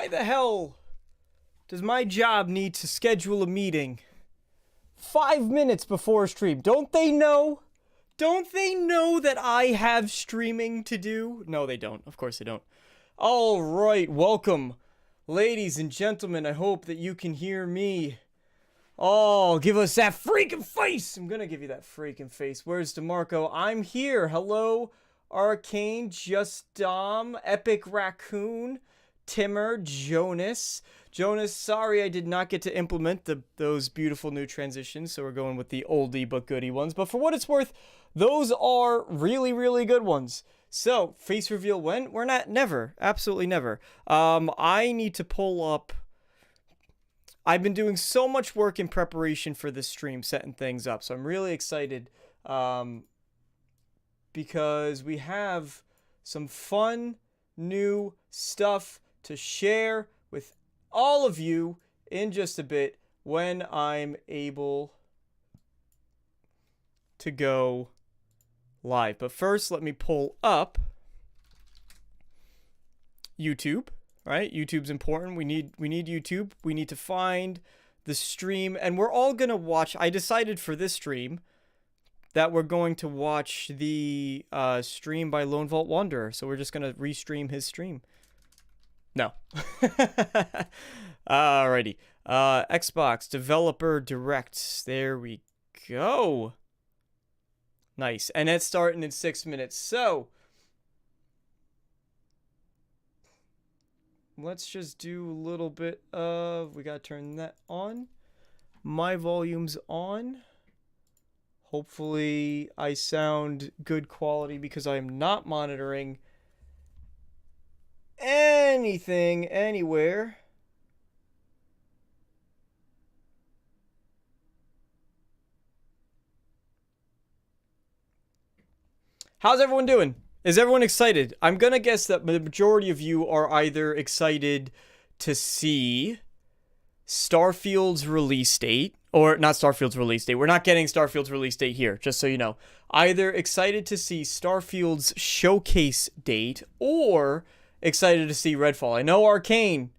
Why the hell does my job need to schedule a meeting 5 minutes before stream? Don't they know? Don't they know that I have streaming to do? No, they don't. Of course they don't. All right, welcome, ladies and gentlemen. I hope that you can hear me. Oh, give us that freaking face. I'm gonna give you that freaking face. Where's DeMarco? I'm here. Hello, Arcane, Just Dom, Epic Raccoon, Timmer, Jonas. Jonas, sorry I did not get to implement those beautiful new transitions, so we're going with the oldie but goodie ones. But for what it's worth, those are really, really good ones. So, face reveal when? We're not, never. Absolutely never. I need to pull up. I've been doing so much work in preparation for this stream, setting things up. So I'm really excited because we have some fun new stuff to share with all of you in just a bit when I'm able to go live. But first, let me pull up YouTube. Right? YouTube's important. We need YouTube. We need to find the stream, and we're all gonna watch. I decided for this stream that we're going to watch the stream by Lone Vault Wanderer. So we're just gonna restream his stream. No. Alrighty. Xbox Developer Direct. There we go. Nice. And it's starting in 6 minutes. So let's just do a little bit of, we gotta turn that on. My volume's on. Hopefully I sound good quality because I'm not monitoring anything anywhere. How's everyone doing? Is everyone excited? I'm gonna guess that the majority of you are either excited to see Starfield's release date, or not Starfield's release date. We're not getting Starfield's release date here, just so you know. Either excited to see Starfield's showcase date, or excited to see Redfall. I know Arcane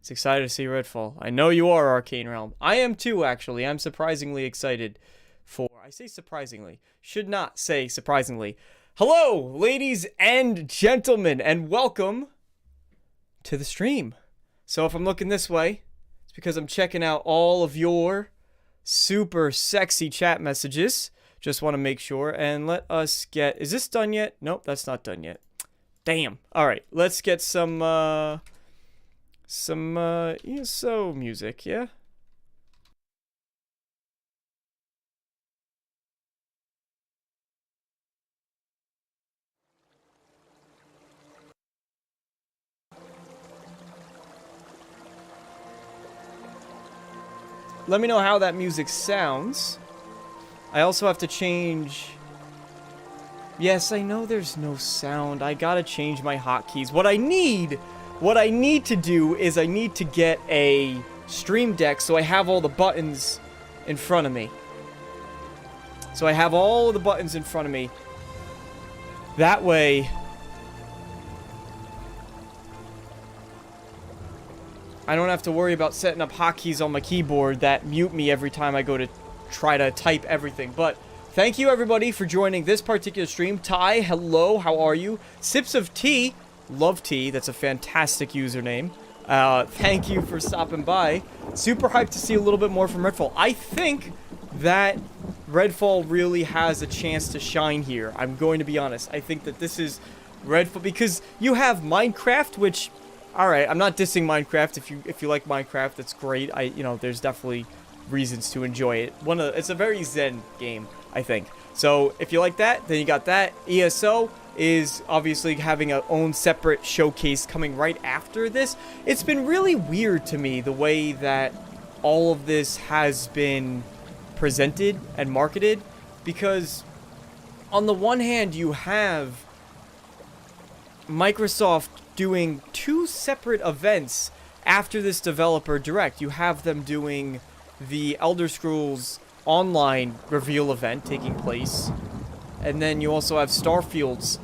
is excited to see Redfall. I know you are, Arcane Realm. I am too, actually. I'm surprisingly excited for... I say surprisingly. Should not say surprisingly. Hello, ladies and gentlemen, and welcome to the stream. So if I'm looking this way, it's because I'm checking out all of your super sexy chat messages. Just want to make sure, and let us get... Is this done yet? Nope, that's not done yet. Damn. All right, let's get some ESO music, yeah? Let me know how that music sounds. I also have to change... Yes, I know there's no sound. I gotta change my hotkeys. What I need to do is I need to get a stream deck so I have all the buttons in front of me. So I have all of the buttons in front of me. That way... I don't have to worry about setting up hotkeys on my keyboard that mute me every time I go to try to type everything. But thank you everybody for joining this particular stream. Ty, hello, how are you? Sips of Tea, love tea, that's a fantastic username. Thank you for stopping by. Super hyped to see a little bit more from Redfall. I think that Redfall really has a chance to shine here. I'm going to be honest. I think that this is Redfall because you have Minecraft, which... Alright, I'm not dissing Minecraft. If you like Minecraft, that's great. There's definitely reasons to enjoy it. It's a very zen game, I think. So, if you like that, then you got that. ESO is obviously having a own separate showcase coming right after this. It's been really weird to me the way that all of this has been presented and marketed, because on the one hand, you have Microsoft doing two separate events after this developer direct. You have them doing the Elder Scrolls Online reveal event taking place, and then you also have Starfield's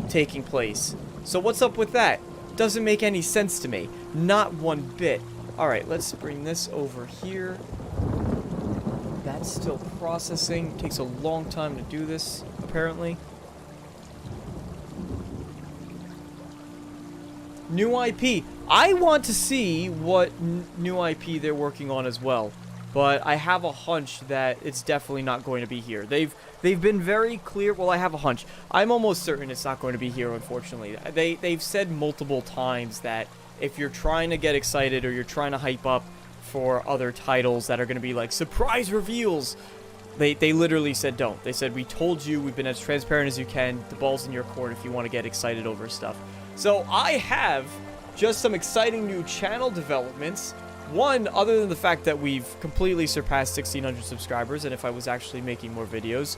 taking place. So what's up with that? Doesn't make any sense to me. Not one bit. Alright, let's bring this over here. That's still processing. Takes a long time to do this, apparently. New IP. I want to see what new IP they're working on as well. But I have a hunch that it's definitely not going to be here. They've been very clear. Well, I have a hunch. I'm almost certain it's not going to be here, unfortunately. They've said multiple times that if you're trying to get excited or you're trying to hype up for other titles that are going to be like surprise reveals, they literally said don't. They said, we told you, we've been as transparent as you can. The ball's in your court if you want to get excited over stuff. So I have just some exciting new channel developments. One, other than the fact that we've completely surpassed 1,600 subscribers, and if I was actually making more videos,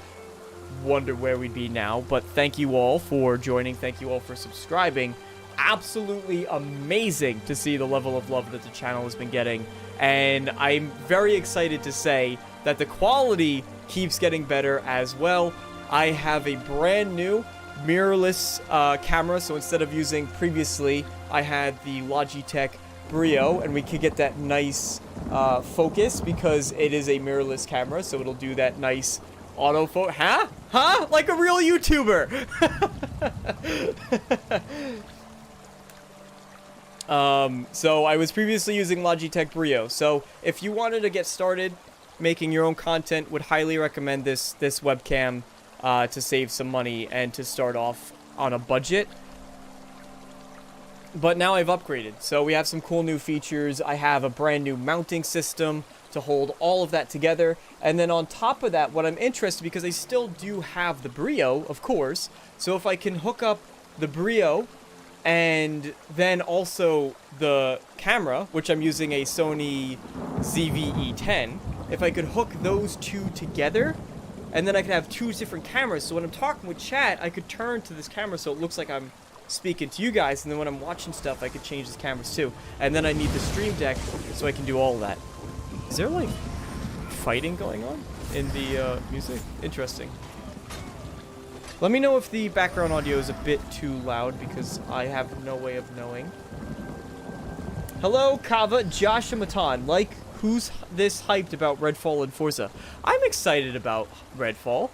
wonder where we'd be now. But thank you all for joining. Thank you all for subscribing. Absolutely amazing to see the level of love that the channel has been getting. And I'm very excited to say that the quality keeps getting better as well. I have a brand new mirrorless camera. So instead of using previously, I had the Logitech Brio, and we could get that nice focus because it is a mirrorless camera, so it'll do that nice autofocus. Huh? Like a real YouTuber. So I was previously using Logitech Brio. So if you wanted to get started making your own content, would highly recommend this webcam to save some money and to start off on a budget. But now I've upgraded, so we have some cool new features. I have a brand new mounting system to hold all of that together. And then on top of that, what I'm interested, because I still do have the Brio, of course. So if I can hook up the Brio and then also the camera, which I'm using a Sony ZV-E10, if I could hook those two together, and then I could have two different cameras. So when I'm talking with chat, I could turn to this camera so it looks like I'm speaking to you guys, and then when I'm watching stuff, I could change the cameras too. And then I need the stream deck so I can do all of that. Is there like fighting going on in the music? Interesting. Let me know if the background audio is a bit too loud because I have no way of knowing. Hello, Kava, Josh, and Matan. Like, who's this hyped about Redfall and Forza? I'm excited about Redfall.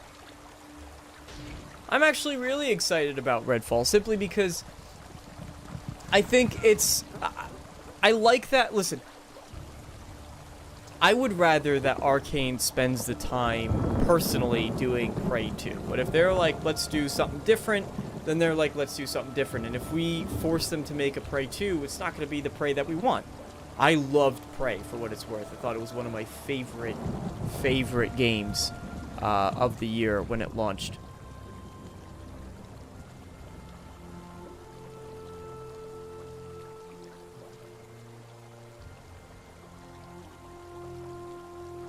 I'm actually really excited about Redfall, simply because I think it's... I like that... Listen, I would rather that Arcane spends the time personally doing Prey 2. But if they're like, let's do something different, then they're like, let's do something different. And if we force them to make a Prey 2, it's not going to be the Prey that we want. I loved Prey, for what it's worth. I thought it was one of my favorite games of the year when it launched.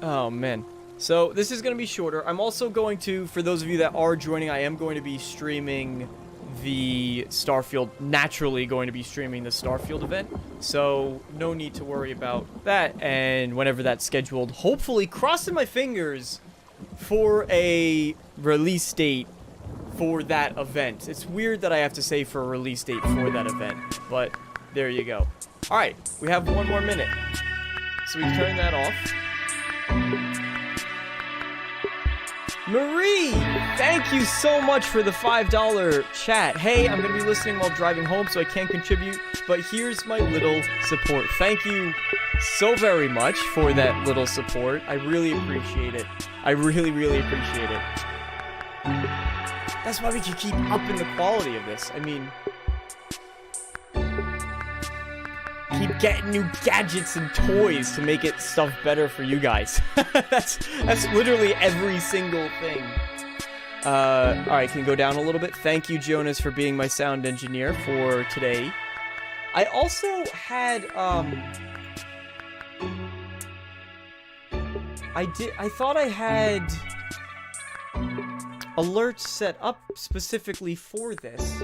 Oh, man. So, this is going to be shorter. I'm also going to, for those of you that are joining, I am going to be streaming the Starfield, naturally going to be streaming the Starfield event. So, no need to worry about that. And whenever that's scheduled, hopefully, crossing my fingers for a release date for that event. It's weird that I have to say for a release date for that event, but there you go. Alright, we have 1 more minute. So we can turn that off. Marie, thank you so much for the $5 chat. Hey, I'm going to be listening while driving home, so I can't contribute, but here's my little support. Thank you so very much for that little support. I really appreciate it. I really, really appreciate it. That's why we can keep upping the quality of this. I mean, keep getting new gadgets and toys to make it stuff better for you guys. that's literally every single thing. Alright, can you go down a little bit? Thank you, Jonas, for being my sound engineer for today. I also had, I thought I had alerts set up specifically for this.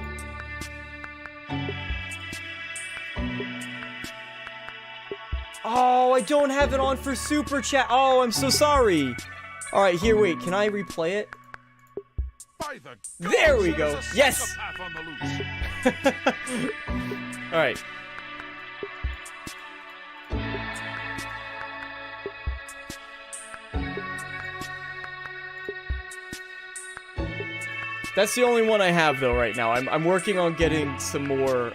Oh, I don't have it on for Super Chat. Oh, I'm so sorry. All right, here, wait. Can I replay it? There we go. Yes. All right. That's the only one I have, though, right now. I'm working on getting some more,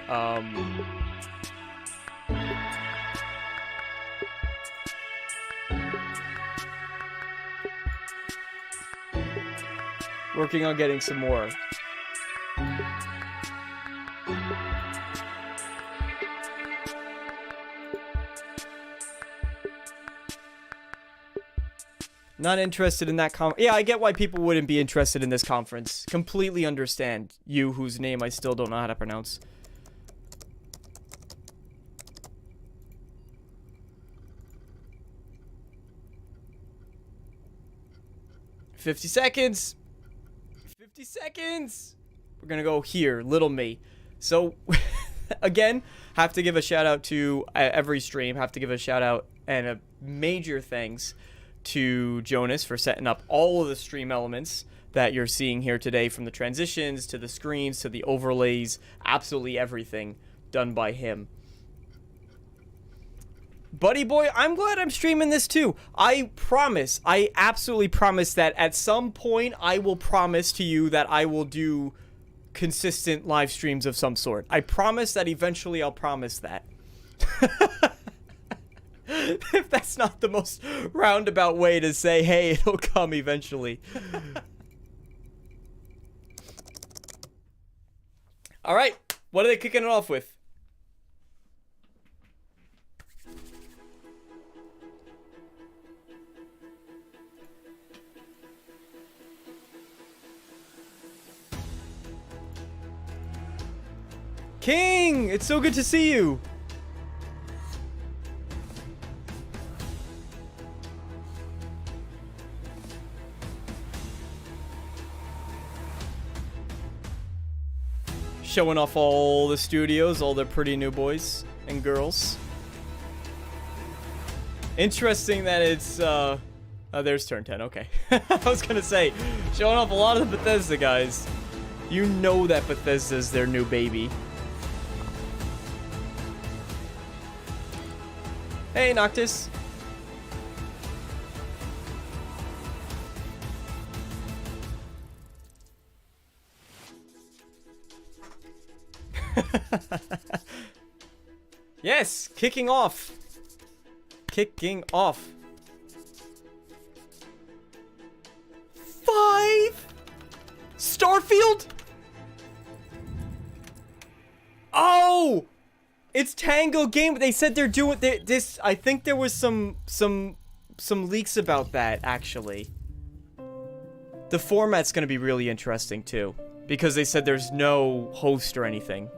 working on getting some more. Not interested in that Yeah, I get why people wouldn't be interested in this conference. Completely understand. You, whose name I still don't know how to pronounce. "50 seconds! 50 seconds!" We're gonna go here, little me. So, again, have to give a shout out to every stream. Have to give a shout out and a major thanks to Jonas for setting up all of the stream elements that you're seeing here today, from the transitions to the screens to the overlays, absolutely everything done by him. Buddy boy, I'm glad I'm streaming this too. I promise, I absolutely promise that at some point I will promise to you that I will do consistent live streams of some sort. I promise that eventually I'll promise that. If that's not the most roundabout way to say, hey, it'll come eventually. All right, what are they kicking it off with? King, it's so good to see you. Showing off all the studios, all the pretty new boys and girls. Interesting that it's, oh, there's turn 10, okay. I was gonna say, showing off a lot of the Bethesda guys. You know that Bethesda's their new baby. Hey, Noctis. Yes, kicking off. Kicking off. 5 Starfield? Oh! It's Tango Game. They said they're doing this. I think there was some leaks about that, actually. The format's going to be really interesting too, because they said there's no host or anything.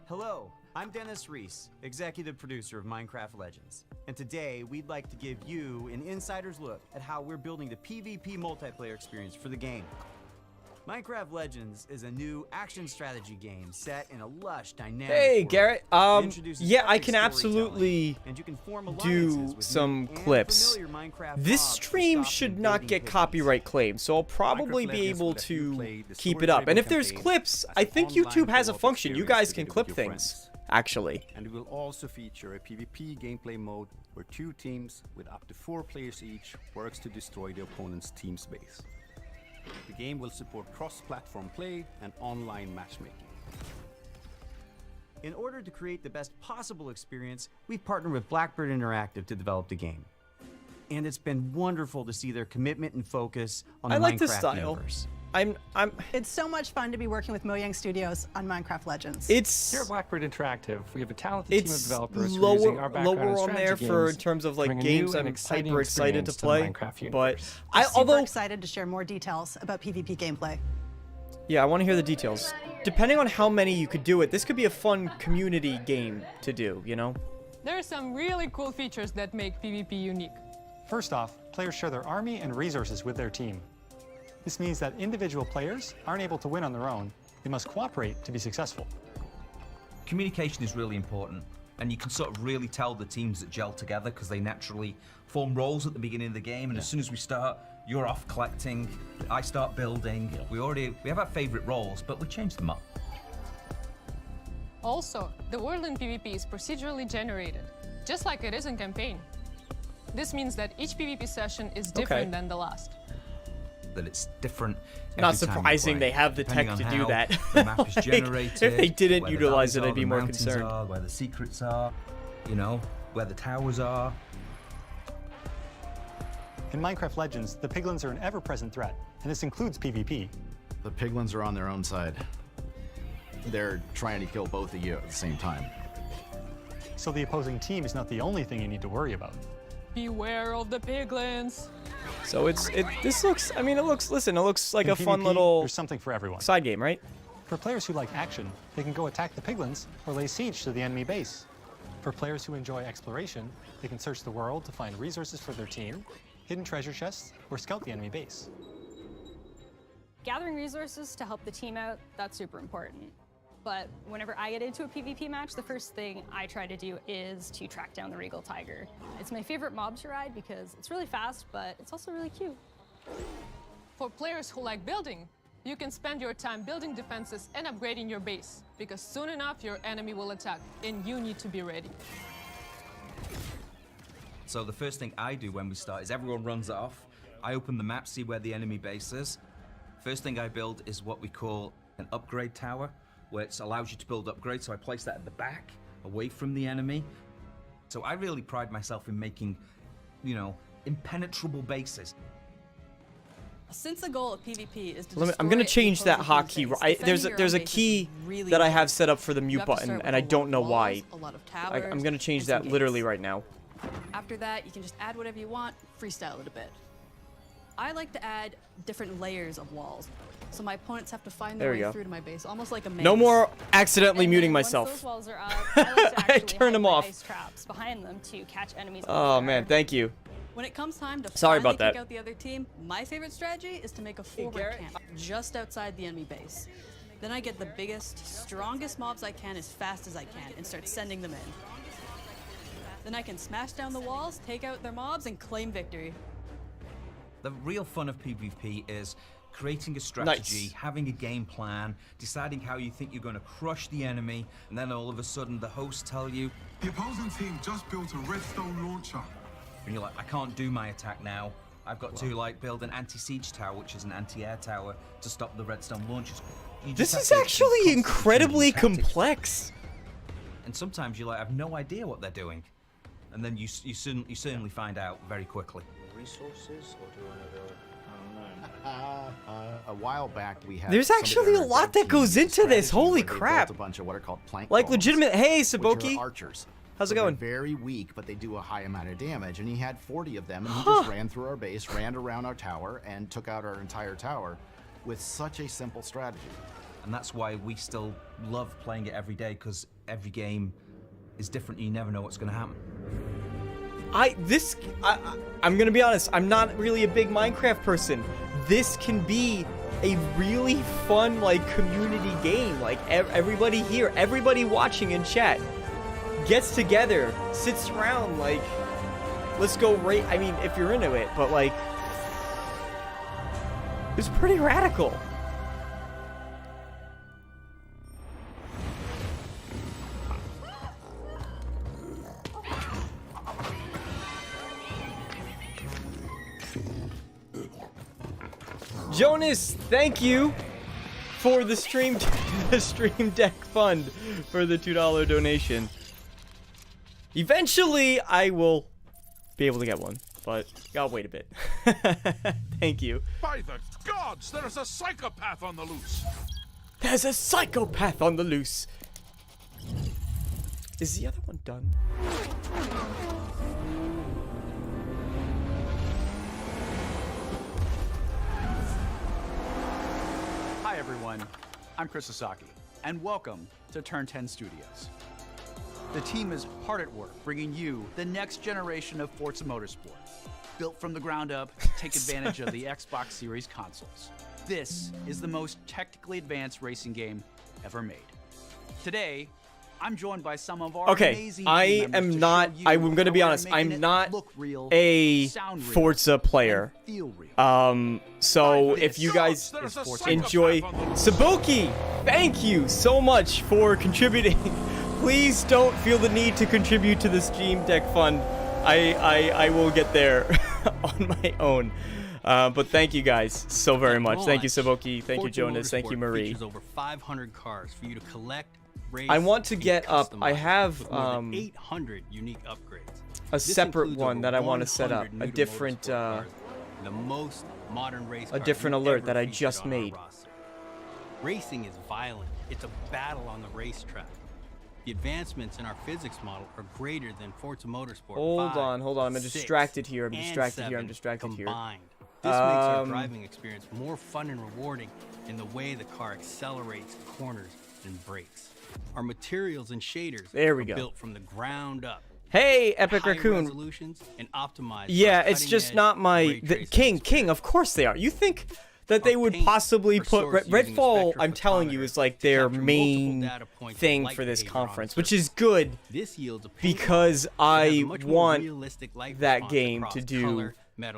Hello, I'm Dennis Reese, executive producer of Minecraft Legends. And today we'd like to give you an insider's look at how we're building the PvP multiplayer experience for the game. Minecraft Legends is a new action strategy game set in a lush, dynamic Hey, world. Garrett. Yeah, I epic can absolutely and you can form do alliances with some new and clips. familiar Minecraft This mobs to stream stop should invading not get pigeons. copyright claimed, so I'll probably Minecraft be Legends able will let you to play the keep it story up. And if driven there's campaign clips, as I an think online YouTube has a co-op function. You experience guys can together clip with your things, friends. actually. And it will also feature a PvP gameplay mode where 2 teams with up to 4 players each works to destroy the opponent's team's base. The game will support cross-platform play and online matchmaking. In order to create the best possible experience, we've partnered with Blackbird Interactive to develop the game. And it's been wonderful to see their commitment and focus on the I like Minecraft this style. universe. It's so much fun to be working with Mojang Studios on Minecraft Legends. Here It's at Blackbird Interactive, we have a talented team of it's developers who are using our background lower and on there strategy for games in terms of to like bring a new games and I'm exciting hyper excited to experience the play. Minecraft But universe. We're super although excited to share more details about PvP gameplay. yeah, I want to hear the details. Depending on how many you could do it, this could be a fun community game to do, you know? There are some really cool features that make PvP unique. First off, players share their army and resources with their team. This means that individual players aren't able to win on their own. They must cooperate to be successful. Communication is really important, and you can sort of really tell the teams that gel together because they naturally form roles at the beginning of the game, and as soon as we start, you're off collecting, I start building. We have our favorite roles, but we change them up. Also, the world in PvP is procedurally generated, just like it is in campaign. This means that each PvP session is different than the last. that it's different. Not every time you surprising play, they have the tech depending to on do how that. The map is Like, generated. if they didn't where the utilize it, valleys I'd be are, the more mountains concerned. are, where the secrets are, you know, where the towers are. In Minecraft Legends, the piglins are an ever-present threat, and this includes PvP. The piglins are on their own side. They're trying to kill both of you at the same time. So the opposing team is not the only thing you need to worry about. Beware of the piglins. So this looks, I mean, it looks like In a fun PvP, little there's something for everyone. side game, right? For players who like action, they can go attack the piglins or lay siege to the enemy base. For players who enjoy exploration, they can search the world to find resources for their team, hidden treasure chests, or scout the enemy base. Gathering resources to help the team out, that's super important. But whenever I get into a PvP match, the first thing I try to do is to track down the Regal Tiger. It's my favorite mob to ride because it's really fast, but it's also really cute. For players who like building, you can spend your time building defenses and upgrading your base, because soon enough your enemy will attack, and you need to be ready. So the first thing I do when we start is everyone runs off. I open the map, see where the enemy base is. First thing I build is what we call an upgrade tower, where it allows you to build upgrades. So I place that at the back, away from the enemy. So I really pride myself in making, you know, impenetrable bases. Since the goal of PvP is to I'm gonna destroy change the that opposing hotkey. base, There's defending a your own base key is really that I have important. set up for the You mute have to button, start and with I a don't lot know of why. walls, a lot of towers, I'm gonna change and some that literally gates. right now. After that, you can just add whatever you want, freestyle it a bit. I like to add different layers of walls, so my opponents have to find There their we way go. through to my base, almost like a maze. No more accidentally And muting then myself. Once those walls are up, I like to I actually turned hide them my off. ice traps behind them to catch enemies. Oh off man, guard. thank you. When it comes time to Sorry finally about that. take out the other team, my favorite strategy is to make a forward camp just outside the enemy base. Then I get the biggest, strongest mobs I can as fast as I can and start sending them in. Then I can smash down the walls, take out their mobs, and claim victory. The real fun of PvP is creating a strategy, Nice. having a game plan, deciding how you think you're going to crush the enemy, and then all of a sudden the hosts tell you, The opposing team just built a redstone launcher. and you're like, I can't do my attack now. I've got to like build an anti-siege tower, which is an anti-air tower, to stop the redstone launchers. You This just is have to actually constantly incredibly change your tactics. complex. And sometimes you're like, I have no idea what they're doing, and then you certainly find out very quickly. Resources, or do you want to go? I don't know. A while back, we had. There's somebody actually on a our lot dev that goes team into this. strategy Holy where they crap. built a bunch of what are called plank Like bones, legitimate. Hey, which Saboki. are archers. How's it So they're going? very weak, but they do a high amount of damage. And he had 40 of them, and he just ran through our base, ran around our tower, and took out our entire tower with such a simple strategy. And that's why we still love playing it every day, because every game is different. You never know what's going to happen. I'm gonna be honest. I'm not really a big Minecraft person. This can be a really fun like community game. Like everybody here, everybody watching in chat, gets together, sits around like, let's go rate. I mean, if you're into it, but like, it's pretty radical. Jonas, thank you for the stream deck fund for the $2 donation. Eventually, I will be able to get one, but gotta wait a bit. Thank you. By the gods, there's a psychopath on the loose. There's a psychopath on the loose. Is the other one done? Hi everyone, I'm Chris Sasaki, and welcome to Turn 10 Studios. The team is hard at work bringing you the next generation of Forza Motorsport, built from the ground up to take advantage of the Xbox Series consoles. This is the most technically advanced racing game ever made. Today, I'm joined by some of our amazing team members to show you I'm gonna be how we're honest, making I'm it not look real, a sound real, Forza player. and feel real. So if you guys enjoy Saboki, thank you so much for contributing. Please don't feel the need to contribute to the Steam Deck fund. I will get there on my own. But thank you guys so very much. Thank you, Saboki. Thank you, Forza Jonas. Thank you, Motorsport Marie. features over 500 cars for you to collect, race, I want to and get up. I customize have with more than 800 unique upgrades. a This separate includes one over that I want to set up. 100 A new to different motorsport cars, the most modern race a cars different we've alert ever that I featured just on our made. roster. Racing is violent. It's a battle on the racetrack. The advancements in our physics model are greater than Forza Motorsport. Hold 5, on. I'm 6, distracted here. I'm and distracted here. I'm 7 distracted here. combined. This makes our driving experience more fun and rewarding in the way the car accelerates, corners, and brakes. Our materials and shaders There we are go. built from the ground up. Hey, Epic High Raccoon. resolutions and optimized Yeah, for it's just cutting-edge not my ray tracing King. Of course they are. You think that they would possibly put Redfall? I'm telling you, is like their main thing for this conference, which is good because I want that game to do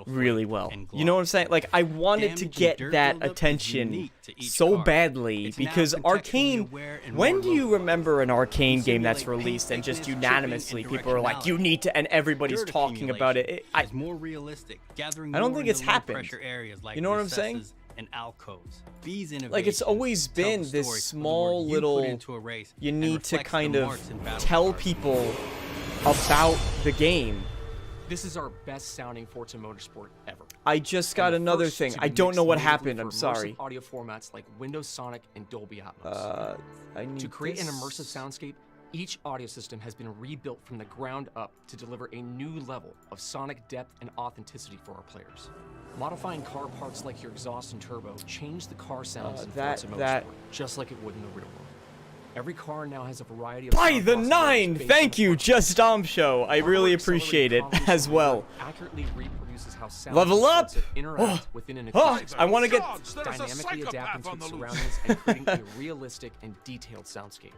really well. You know what I'm saying? Like, I wanted to get that attention so badly because Arcane. When do you remember an Arcane game that's released and just unanimously people are like, you need to, and everybody's talking about it? I don't think it's happened. You know what I'm saying? And alcoves. These Like, it's always been this small little, you need to kind of tell people about the game. This is our best sounding Forza Motorsport ever. I just got another thing. I don't know what happened. I'm sorry. Audio formats like Windows Sonic and Dolby Atmos. I need to create an this. immersive soundscape, each audio system has been rebuilt from the ground up to deliver a new level of sonic depth and authenticity for our players. Modifying car parts like your exhaust and turbo change the car sounds in Forza Motorsport, just like it would in the real world. Every car now has a variety of By the 9! Thank you, Just Dom Show. I really appreciate it as well. Accurately reproduces how sound Level up! interact within an Oh, acoustic I want to get dynamically adapting to its surroundings and creating a realistic and detailed soundscape.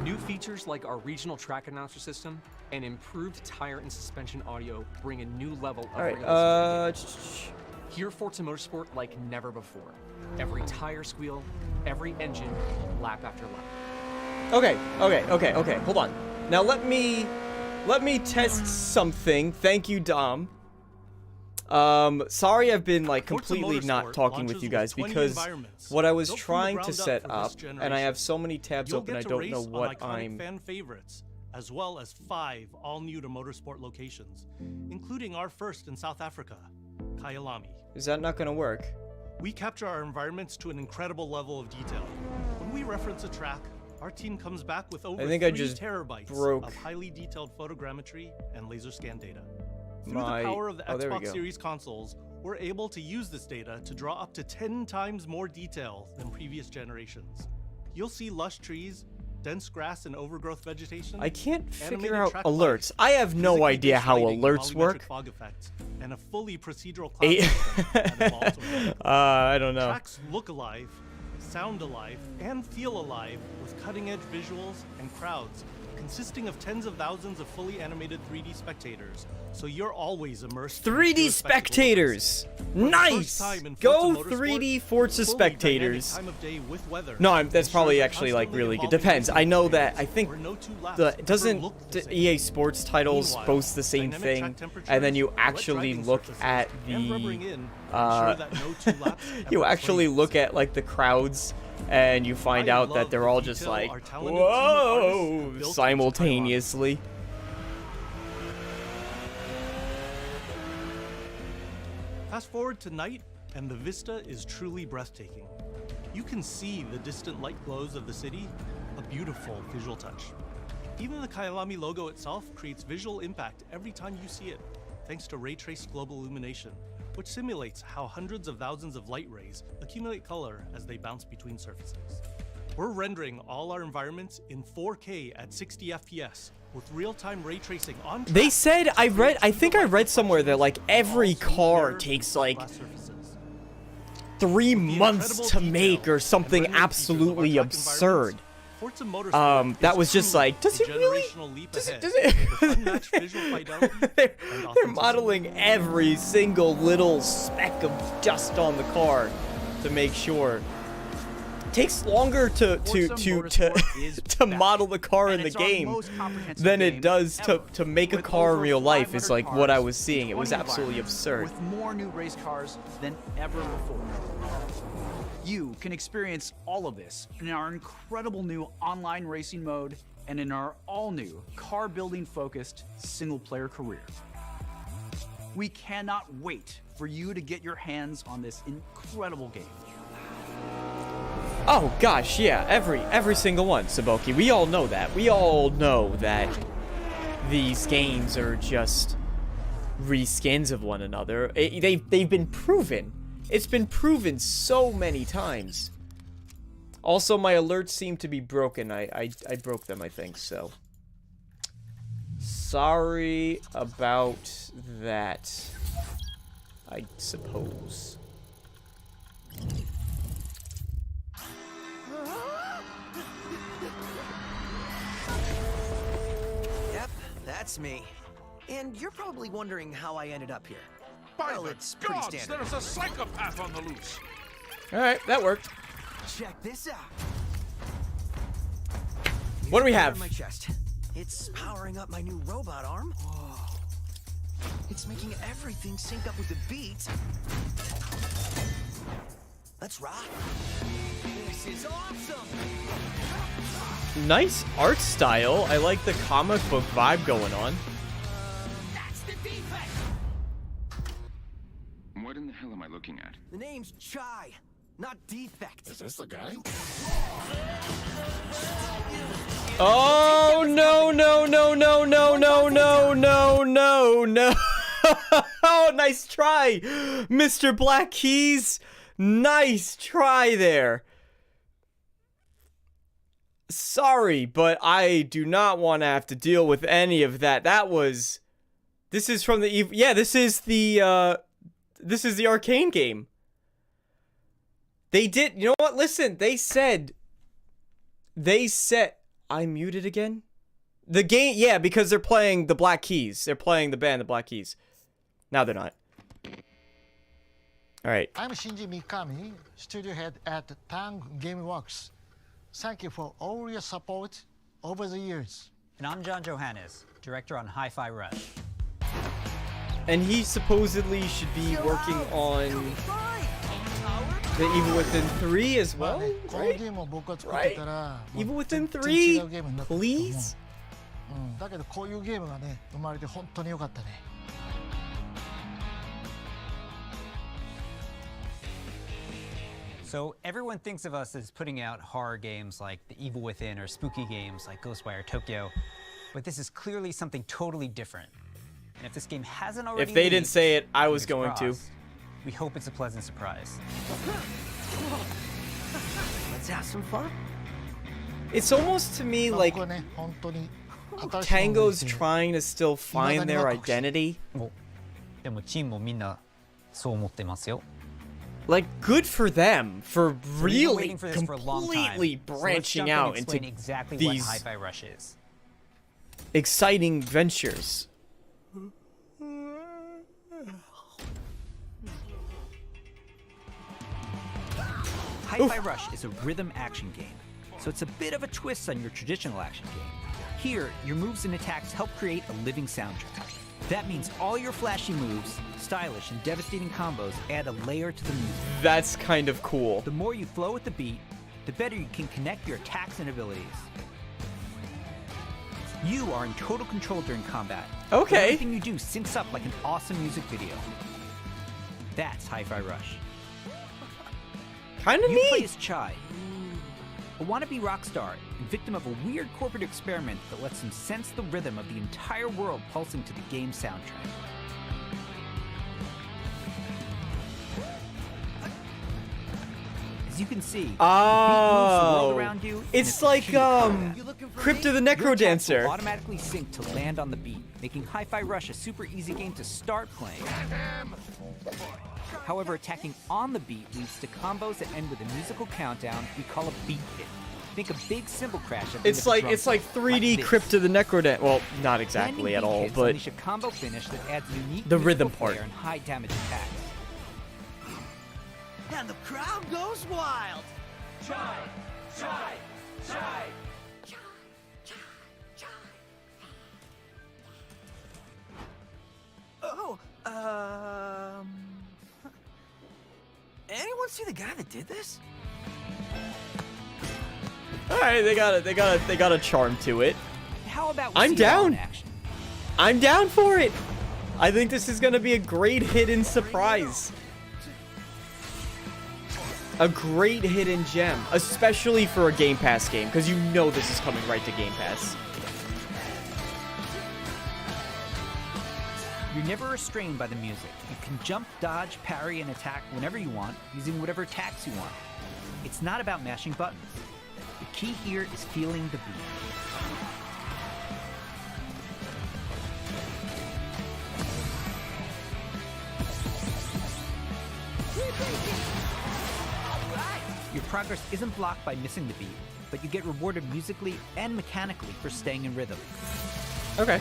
New features like our regional track announcer system and improved tire and suspension audio bring a new level of realism. Hear Forza Motorsport like never before. Every tire squeal, every engine, lap after lap. Okay. Hold on. Now let me test something. Thank you, Dom. Sorry I've been like completely not talking with you guys because what I was trying to set up, and I have so many tabs open I don't know what I'm... fan favorites, as well as 5 all-new to Motorsport locations, including our first in South Africa, Kyalami. Is that not gonna work? We capture our environments to an incredible level of detail. When we reference a track, our team comes back with over 3 terabytes of highly detailed photogrammetry and laser scan data. Through the power of the Xbox Series consoles, we're able to use this data to draw up to 10 times more detail than previous generations. You'll see lush trees, dense grass and overgrowth vegetation. I can't figure out alerts. I have no idea how alerts work. Fog effects, and a fully procedural cloud system that evolves over I don't know. Tracks look alive, sound alive, and feel alive with cutting-edge visuals and crowds consisting of tens of thousands of fully animated 3D spectators, so you're always immersed. 3D spectators! Nice! Go 3D Forza spectators. No, that's probably actually like really good. Depends. I know that I think doesn't EA Sports titles boast the same thing, and then you actually look at the you actually look at like the crowds and you find out that they're all just like, whoa, simultaneously. Fast forward to night, and the vista is truly breathtaking. You can see the distant light glows of the city, a beautiful visual touch. Even the Kyalami logo itself creates visual impact every time you see it, thanks to ray-traced global illumination, which simulates how hundreds of thousands of light rays accumulate color as they bounce between surfaces. We're rendering all our environments in 4K at 60 FPS with real-time ray tracing on track. They said, I think I read somewhere that like every car takes like 3 months to make or something absolutely absurd. That was just like, does it really? Does it? They're modeling every single little speck of dust on the car to make sure takes longer to model the car in the game than it does to make a car in real life. Is like what I was seeing. It was absolutely absurd. With more new race cars than ever before. You can experience all of this in our incredible new online racing mode and in our all-new car-building focused single-player career. We cannot wait for you to get your hands on this incredible game. Oh gosh, yeah, every single one, Saboki. We all know that. We all know that these games are just reskins of one another. They've been proven. It's been proven so many times. Also, my alerts seem to be broken. I broke them, I think, so. Sorry about that, I suppose. Yep, that's me. And you're probably wondering how I ended up here. Well, it's pretty standard. There's a psychopath on the loose. Alright, that worked. Check this out. What do we have? My chest. It's powering up my new robot arm. Whoa. It's making everything sync up with the beat. Let's rock. This is awesome. Nice art style. I like the comic book vibe going on. That's the defect. What in the hell am I looking at? The name's Chai, not Defect. Is this the guy? Oh no no no no no no no no no no. Oh, nice try, Mr. Black Keys. Nice try there. Sorry, but I do not want to have to deal with any of that. This is from the yeah, this is the Arcane game. They did, you know what? Listen, they said I'm muted again? The game, yeah, because they're playing the Black Keys. They're playing the band, the Black Keys. Now they're not. Alright. I'm Shinji Mikami, studio head at Tang Gameworks. Thank you for all your support over the years. And I'm John Johannes, director on Hi-Fi Rush. And he supposedly should be working on the Evil Within 3 as well, right? Right? Evil Within 3? Please? So everyone thinks of us as putting out horror games like The Evil Within or spooky games like Ghostwire Tokyo, but this is clearly something totally different. And if this game hasn't already If they didn't say it, I was going to. We hope it's a pleasant surprise. Let's have some fun. It's almost to me like Tango's trying to still find their identity. Like, good for them for really completely branching out into exactly these what Hi-Fi Rush is. Exciting ventures. Hi-Fi Rush is a rhythm action game, so it's a bit of a twist on your traditional action game. Here, your moves and attacks help create a living soundtrack. That means all your flashy moves, stylish and devastating combos add a layer to the music. That's kind of cool. The more you flow with the beat, the better you can connect your attacks and abilities. You are in total control during combat. Okay. Everything you do syncs up like an awesome music video. That's Hi-Fi Rush. Kinda neat. neat. You play as Chai, a wannabe rock star and victim of a weird corporate experiment that lets him sense the rhythm of the entire world pulsing to the game soundtrack. As you can see, the beat moves the world around you. It's like Crypt of the Necrodancer. Will automatically sync to land on the beat, making Hi-Fi Rush a super easy game to start playing. However, attacking on the beat leads to combos that end with a musical countdown we call a beat hit. Think a big cymbal crash. It's like 3D Crypt of the Necrodancer. Well, not exactly at all, but unleash a combo finish that adds unique the rhythm musical part. flair and high damage attacks. And the crowd goes wild. Oh, anyone see the guy that did this? All right, they got a charm to it. How about we I'm see it all in down. action? I'm down for it. I think this is gonna be a great hidden surprise. A great hidden gem, especially for a Game Pass game, because you know this is coming right to Game Pass. You're never restrained by the music. You can jump, dodge, parry, and attack whenever you want, using whatever attacks you want. It's not about mashing buttons. The key here is feeling the beat. Your progress isn't blocked by missing the beat, but you get rewarded musically and mechanically for staying in rhythm. Okay.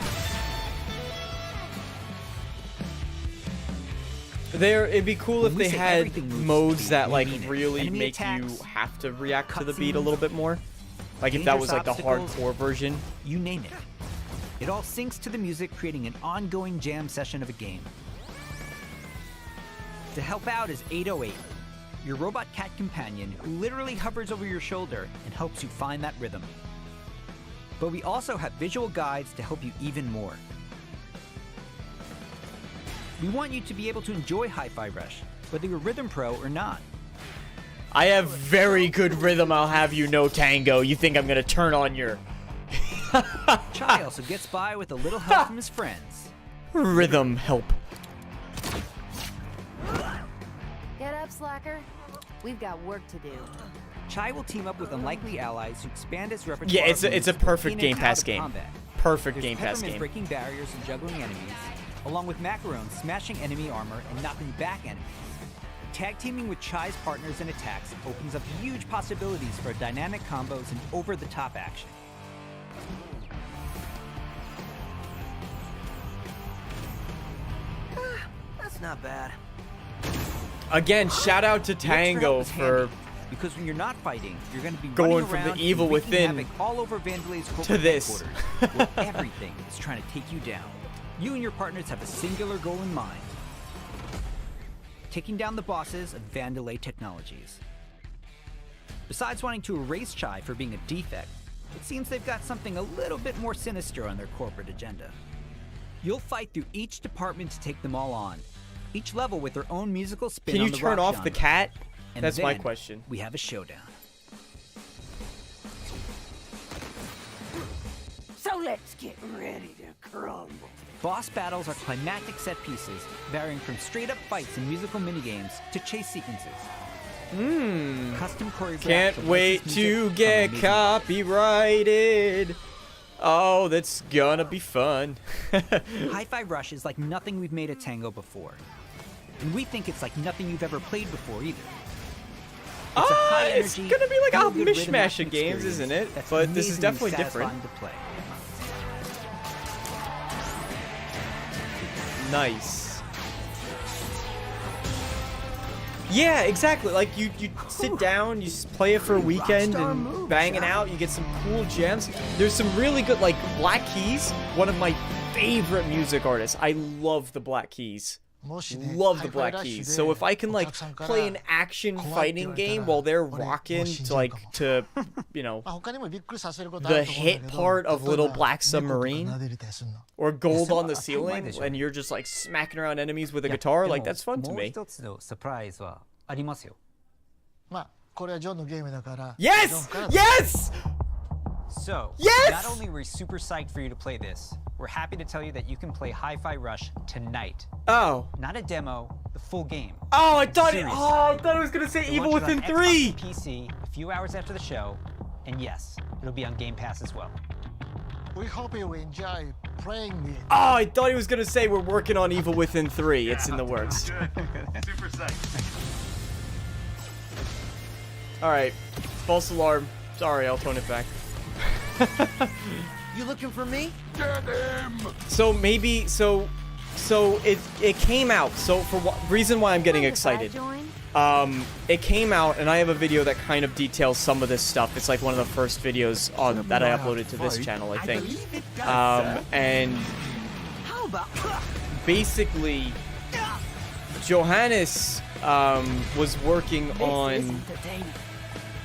It'd be cool if they had modes that like really make you have to react to the beat a little bit more. Like if that was like the hardcore version. You name it. It all syncs to the music, creating an ongoing jam session of a game. To help out is 808, your robot cat companion who literally hovers over your shoulder and helps you find that rhythm. But we also have visual guides to help you even more. We want you to be able to enjoy Hi-Fi Rush, whether you're a rhythm pro or not. I have very good rhythm, I'll have you know, Tango. You think I'm gonna turn on your... Chai also gets by with a little help from his friends. Rhythm help. Get up, slacker. We've got work to do. Chai will team up with unlikely allies who expand his repertoire. Yeah, it's a perfect in Game and Pass out of game. combat. Perfect There's Game Pass Peppermint game. breaking barriers and juggling enemies, along with Macaron smashing enemy armor and knocking back enemies. Tag teaming with Chai's partners and attacks opens up huge possibilities for dynamic combos and over-the-top action. That's not bad. Again, shout out to The extra help Tango is for handy, because when you're not fighting, you're going to be going running from the around evil and wreaking within havoc all over Vandelay's corporate to this. headquarters, where everything is trying to take you down. You and your partners have a singular goal in mind: taking down the bosses of Vandelay Technologies. Besides wanting to erase Chai for being a defect, it seems they've got something a little bit more sinister on their corporate agenda. You'll fight through each department to take them all on, each level with their own musical spin Can on you the turn rock off genre. the cat? And That's my then question. We have a showdown. So let's get ready to crumble. Boss battles are climactic set pieces, varying from straight-up fights and musical minigames to chase sequences. Custom choreographed. Can't to wait licensed to music from get amazing copyrighted. Oh, that's gonna be fun. Hi-Fi Rush is like nothing we've made at Tango before. And we think it's like nothing you've ever played before either. It's a It's high-energy, gonna be like a feel-good rhythm mishmash action of games, experience isn't it? that's But this is amazingly definitely different. satisfying to play. Nice. Yeah, exactly. Like you sit down, you play it for a weekend and bang it out. You get some cool gems. There's some really good, like Black Keys, one of my favorite music artists. I love the Black Keys. Love the Black Keys. So if I can like play an action fighting game while they're rocking to like you know the hit part of Little Black Submarine or Gold on the Ceiling and you're just like smacking around enemies with a guitar, like that's fun to me. もう一つのサプライズはありますよ。Yes! Yes! So, Yes! not only are we super psyched for you to play this, we're happy to tell you that you can play Hi-Fi Rush tonight. Oh. Not a demo, the full game. Oh, I thought it. Seriously. Oh, I thought it was gonna say It Evil launches Within on 3. Xbox and PC a few hours after the show, and yes, it'll be on Game Pass as well. We hope you enjoy playing it. Oh, I thought he was gonna say we're working on Evil Within 3. It's in the works. Super psyched. All right, false alarm. Sorry, I'll tone it back. You looking for me? Get him! So maybe So it came out. So for reason why I'm getting excited. It came out, and I have a video that kind of details some of this stuff. It's like one of the first videos that I uploaded to this channel, I think. And basically, Johannes was working on.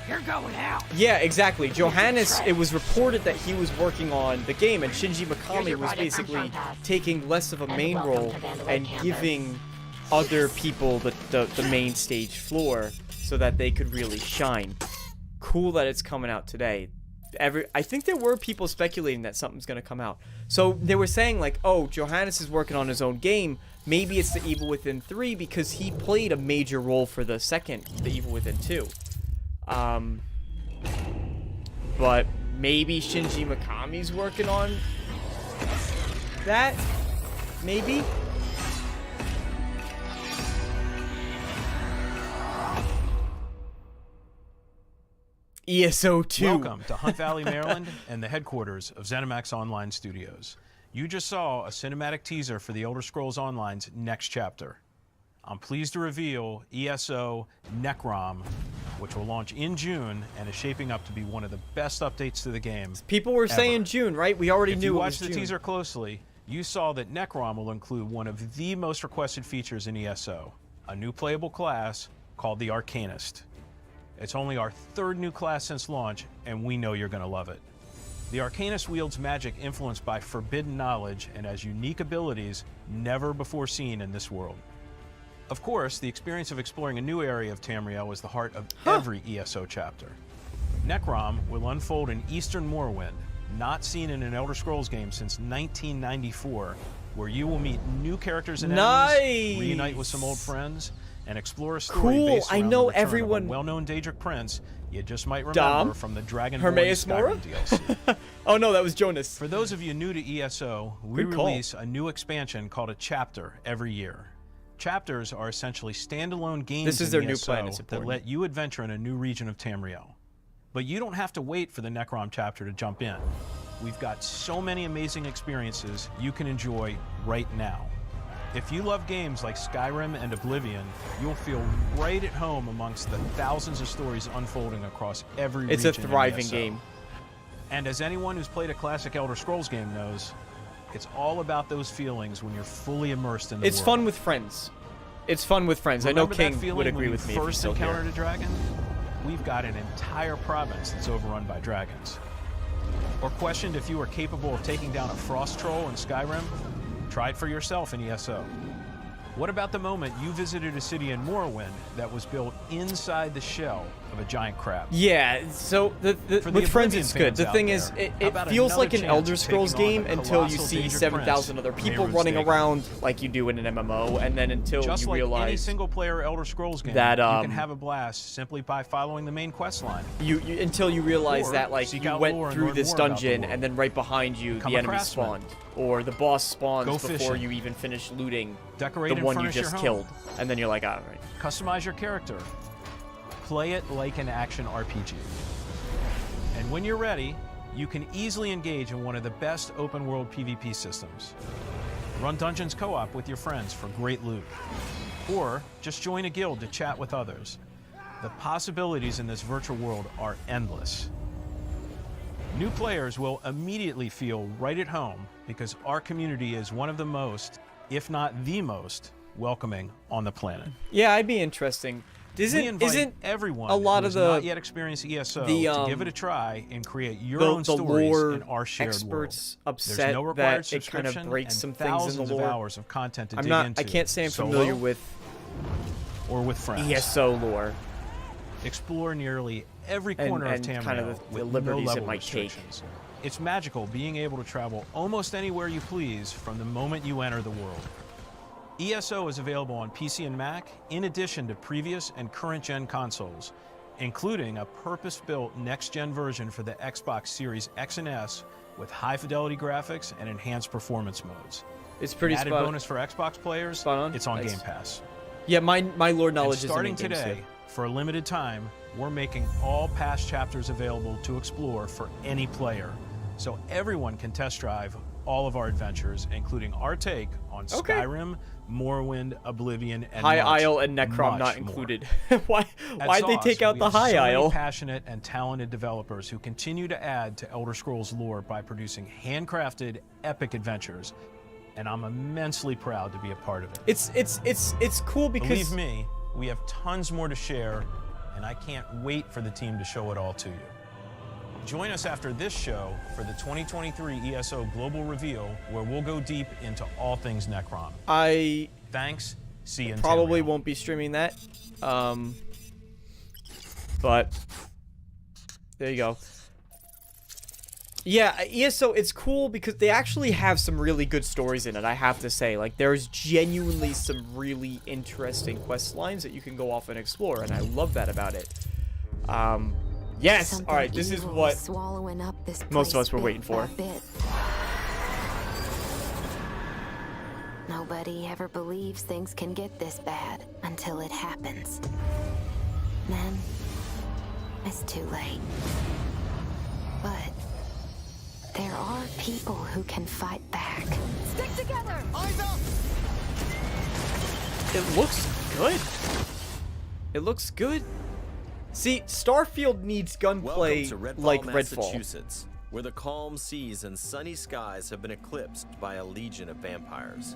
You're going out. Yeah, exactly. Johannes, it was reported that he was working on the game, and Shinji Mikami was basically taking less of a main role and giving other people the main stage floor so that they could really shine. Cool that it's coming out today. I think there were people speculating that something's going to come out. So they were saying like, oh, Johannes is working on his own game. Maybe it's the Evil Within 3 because he played a major role for the Evil Within 2. But maybe Shinji Mikami's working on that? Maybe? ESO 2. Welcome to Hunt Valley, Maryland, and the headquarters of ZeniMax Online Studios. You just saw a cinematic teaser for the Elder Scrolls Online's next chapter. I'm pleased to reveal ESO Necrom, which will launch in June and is shaping up to be one of the best updates to the game. People were saying June, right? We already knew it was June. If you watched the teaser closely, you saw that Necrom will include one of the most requested features in ESO, a new playable class called the Arcanist. It's only our third new class since launch, and we know you're going to love it. The Arcanist wields magic influenced by forbidden knowledge and has unique abilities never before seen in this world. Of course, the experience of exploring a new area of Tamriel is the heart of every ESO chapter. Necrom will unfold in Eastern Morrowind, not seen in an Elder Scrolls game since 1994, where you will meet new characters and enemies, reunite with some old friends, and explore a story based around the return of a well-known Daedric prince you just might remember from the Dragonborn Skyrim DLC. Oh no, that was Jonas. For those of you new to ESO, we release a new expansion called a chapter every year. Chapters are essentially standalone games this is their new ESO plan. It's that let you adventure in a new region of Tamriel. But you don't have to wait for the Necrom chapter to jump in. We've got so many amazing experiences you can enjoy right now. If you love games like Skyrim and Oblivion, you'll feel right at home amongst the thousands of stories unfolding across every region. It's a thriving ESO. game. And as anyone who's played a classic Elder Scrolls game knows, it's all about those feelings when you're fully immersed in the world. It's fun with friends. It's fun with friends. Remember I know King that would agree when with me you if he's first still here. encountered a dragon? We've got an entire province that's overrun by dragons. Or questioned if you were capable of taking down a frost troll in Skyrim? Try it for yourself in ESO. What about the moment you visited a city in Morrowind that was built inside the shell of a giant crab? Yeah, so with friends it's good. The thing is, it feels like an Elder Scrolls game until you see 7,000 other people running around like you do in an MMO, and then until Just you like realize any single-player Elder Scrolls game, that you can have a blast simply by following the main quest line. Until you realize Or that like seek you out went lore and through learn this more about the dungeon, world. and then right behind you Become the a enemy craftsman. spawned, or the boss spawns Go before fishing. you even finish looting Decorate the and one you furnish your just home. killed, and then you're like, all right. Customize your character. Play it like an action RPG. And when you're ready, you can easily engage in one of the best open-world PvP systems. Run dungeons co-op with your friends for great loot. Or just join a guild to chat with others. The possibilities in this virtual world are endless. New players will immediately feel right at home because our community is one of the most, if not the most, welcoming on the planet. Yeah, I'd be interesting. Isn't everyone a lot who of has the not yet experienced ESO to give it a try and create your own the stories lore in our shared experts world. upset There's no required that it kind of subscription breaks and some things in thousands the of lore. hours of content to I'm dig not. into. I can't say I'm Solo familiar with or with friends. ESO lore. Explore nearly every corner and of Tamriel kind of the with liberties no it level might take. restrictions. It's magical being able to travel almost anywhere you please from the moment you enter the world. ESO is available on PC and Mac, in addition to previous and current-gen consoles, including a purpose-built next-gen version for the Xbox Series X and S with high-fidelity graphics and enhanced performance modes. It's pretty An added spot bonus for Xbox players, it's on Nice. Game Pass. Yeah, my lore knowledge And is starting today, too. for a limited time, we're making all past chapters available to explore for any player, so everyone can test drive all of our adventures, including our take on Okay. Skyrim, Morrowind, Oblivion, and High much, Isle and Necrom much not more. included. Why'd At they Zoss, take out we the have High so many Isle? passionate and talented developers who continue to add to Elder Scrolls lore by producing handcrafted, epic adventures, and I'm immensely proud to be a part of it. It's cool because Believe me, we have tons more to share, and I can't wait for the team to show it all to you. Join us after this show for the 2023 ESO Global Reveal, where we'll go deep into all things Necrom. Thanks. See you in probably won't be streaming that. But there you go. Yeah, ESO, it's cool because they actually have some really good stories in it, I have to say. Like, there's genuinely some really interesting quest lines that you can go off and explore, and I love that about it. Yes, alright, this is what most of us were waiting for. Nobody ever believes things can get this bad until it happens. Then, it's too late. But there are people who can fight back. Stick together! Eyes up! It looks good. It looks good. See, Starfield needs gunplay like Redfall. Massachusetts, where the calm seas and sunny skies have been eclipsed by a legion of vampires.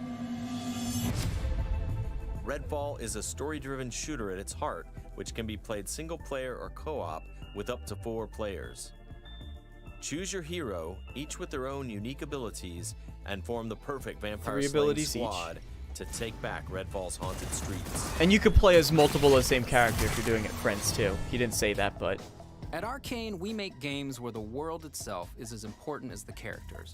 Redfall is a story-driven shooter at its heart, which can be played single-player or co-op with up to 4 players. Choose your hero, each with their own unique abilities, and form the perfect vampire slaying squad to take back Redfall's haunted streets. And you could play as multiple of the same character if you're doing it friends too. He didn't say that, but At Arcane, we make games where the world itself is as important as the characters.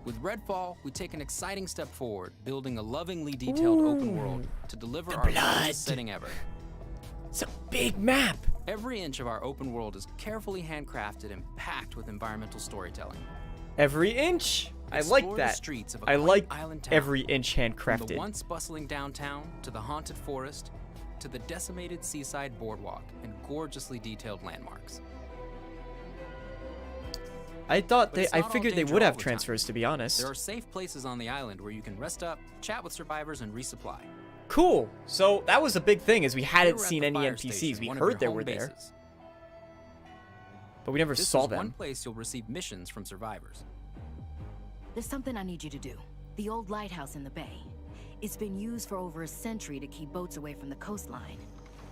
With Redfall, we take an exciting step forward, building a lovingly detailed open world to deliver our largest setting ever. It's a big map. Every inch of our open world is carefully handcrafted and packed with environmental storytelling. every inch. I Explore like the that. streets of a I quaint like island town, every inch From the handcrafted. once bustling downtown, to the haunted forest, to the decimated seaside boardwalk and gorgeously detailed landmarks. I thought But it's I not all figured they danger would all have the time. transfers, to be honest. There are safe places on the island where you can rest up, chat with survivors, and resupply. Cool. So that was a big thing, is we hadn't We're at seen the any fire NPCs. station, We one of heard your they home were there, bases. but we never This saw is one them. place you'll receive missions from survivors. There's something I need you to do. The old lighthouse in the bay. It's been used for over a century to keep boats away from the coastline.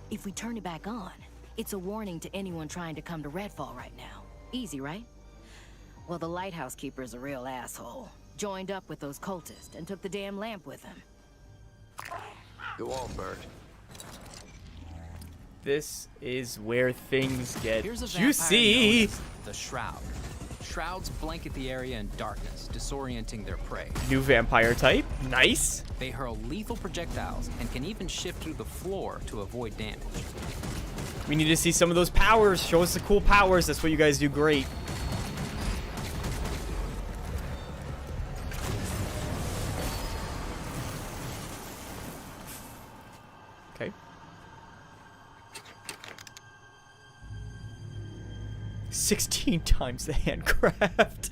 If we turn it back on, it's a warning to anyone trying to come to Redfall right now. Easy, right? Well, the lighthouse keeper's a real asshole. Joined up with those cultists and took the damn lamp with him. Go on, Bert. This is where things get Here's a vampire juicy. known as the Shroud. Shrouds blanket the area in darkness, disorienting their prey. New vampire type. Nice. They hurl lethal projectiles and can even shift through the floor to avoid damage. We need to see some of those powers. Show us the cool powers. That's what you guys do great. Okay. "16 times the handcraft."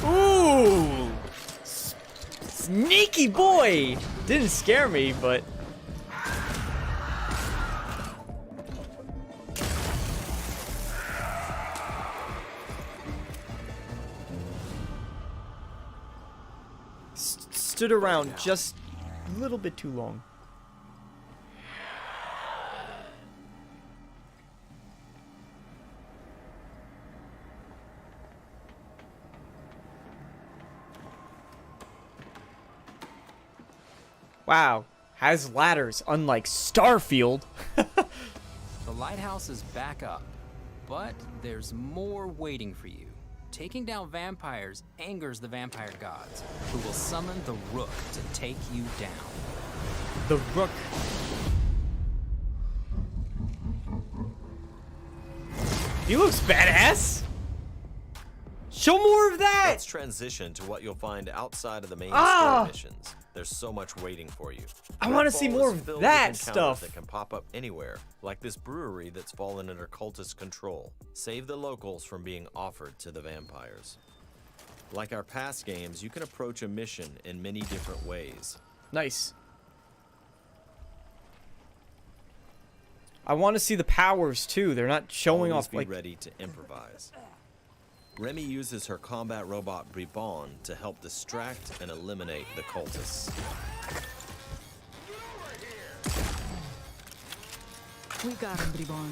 Ooh! Sneaky boy! Didn't scare me, but... Stood around just a little bit too long. Wow, has ladders, unlike Starfield. The lighthouse is back up, but there's more waiting for you. Taking down vampires angers the vampire gods, who will summon the Rook to take you down. The Rook. He looks badass. Show more of that. Let's transition to what you'll find outside of the main Ah! story missions. There's so much waiting for you. I want to see Redfall more is of filled that with encounters stuff. that can pop up anywhere, like this brewery that's fallen under cultist control. Save the locals from being offered to the vampires. Like our past games, you can approach a mission in many different ways. Nice. I want to see the powers too. They're not showing Always off be like. ready to improvise. Remy uses her combat robot Bribon to help distract and eliminate the cultists. We got him, Bribon.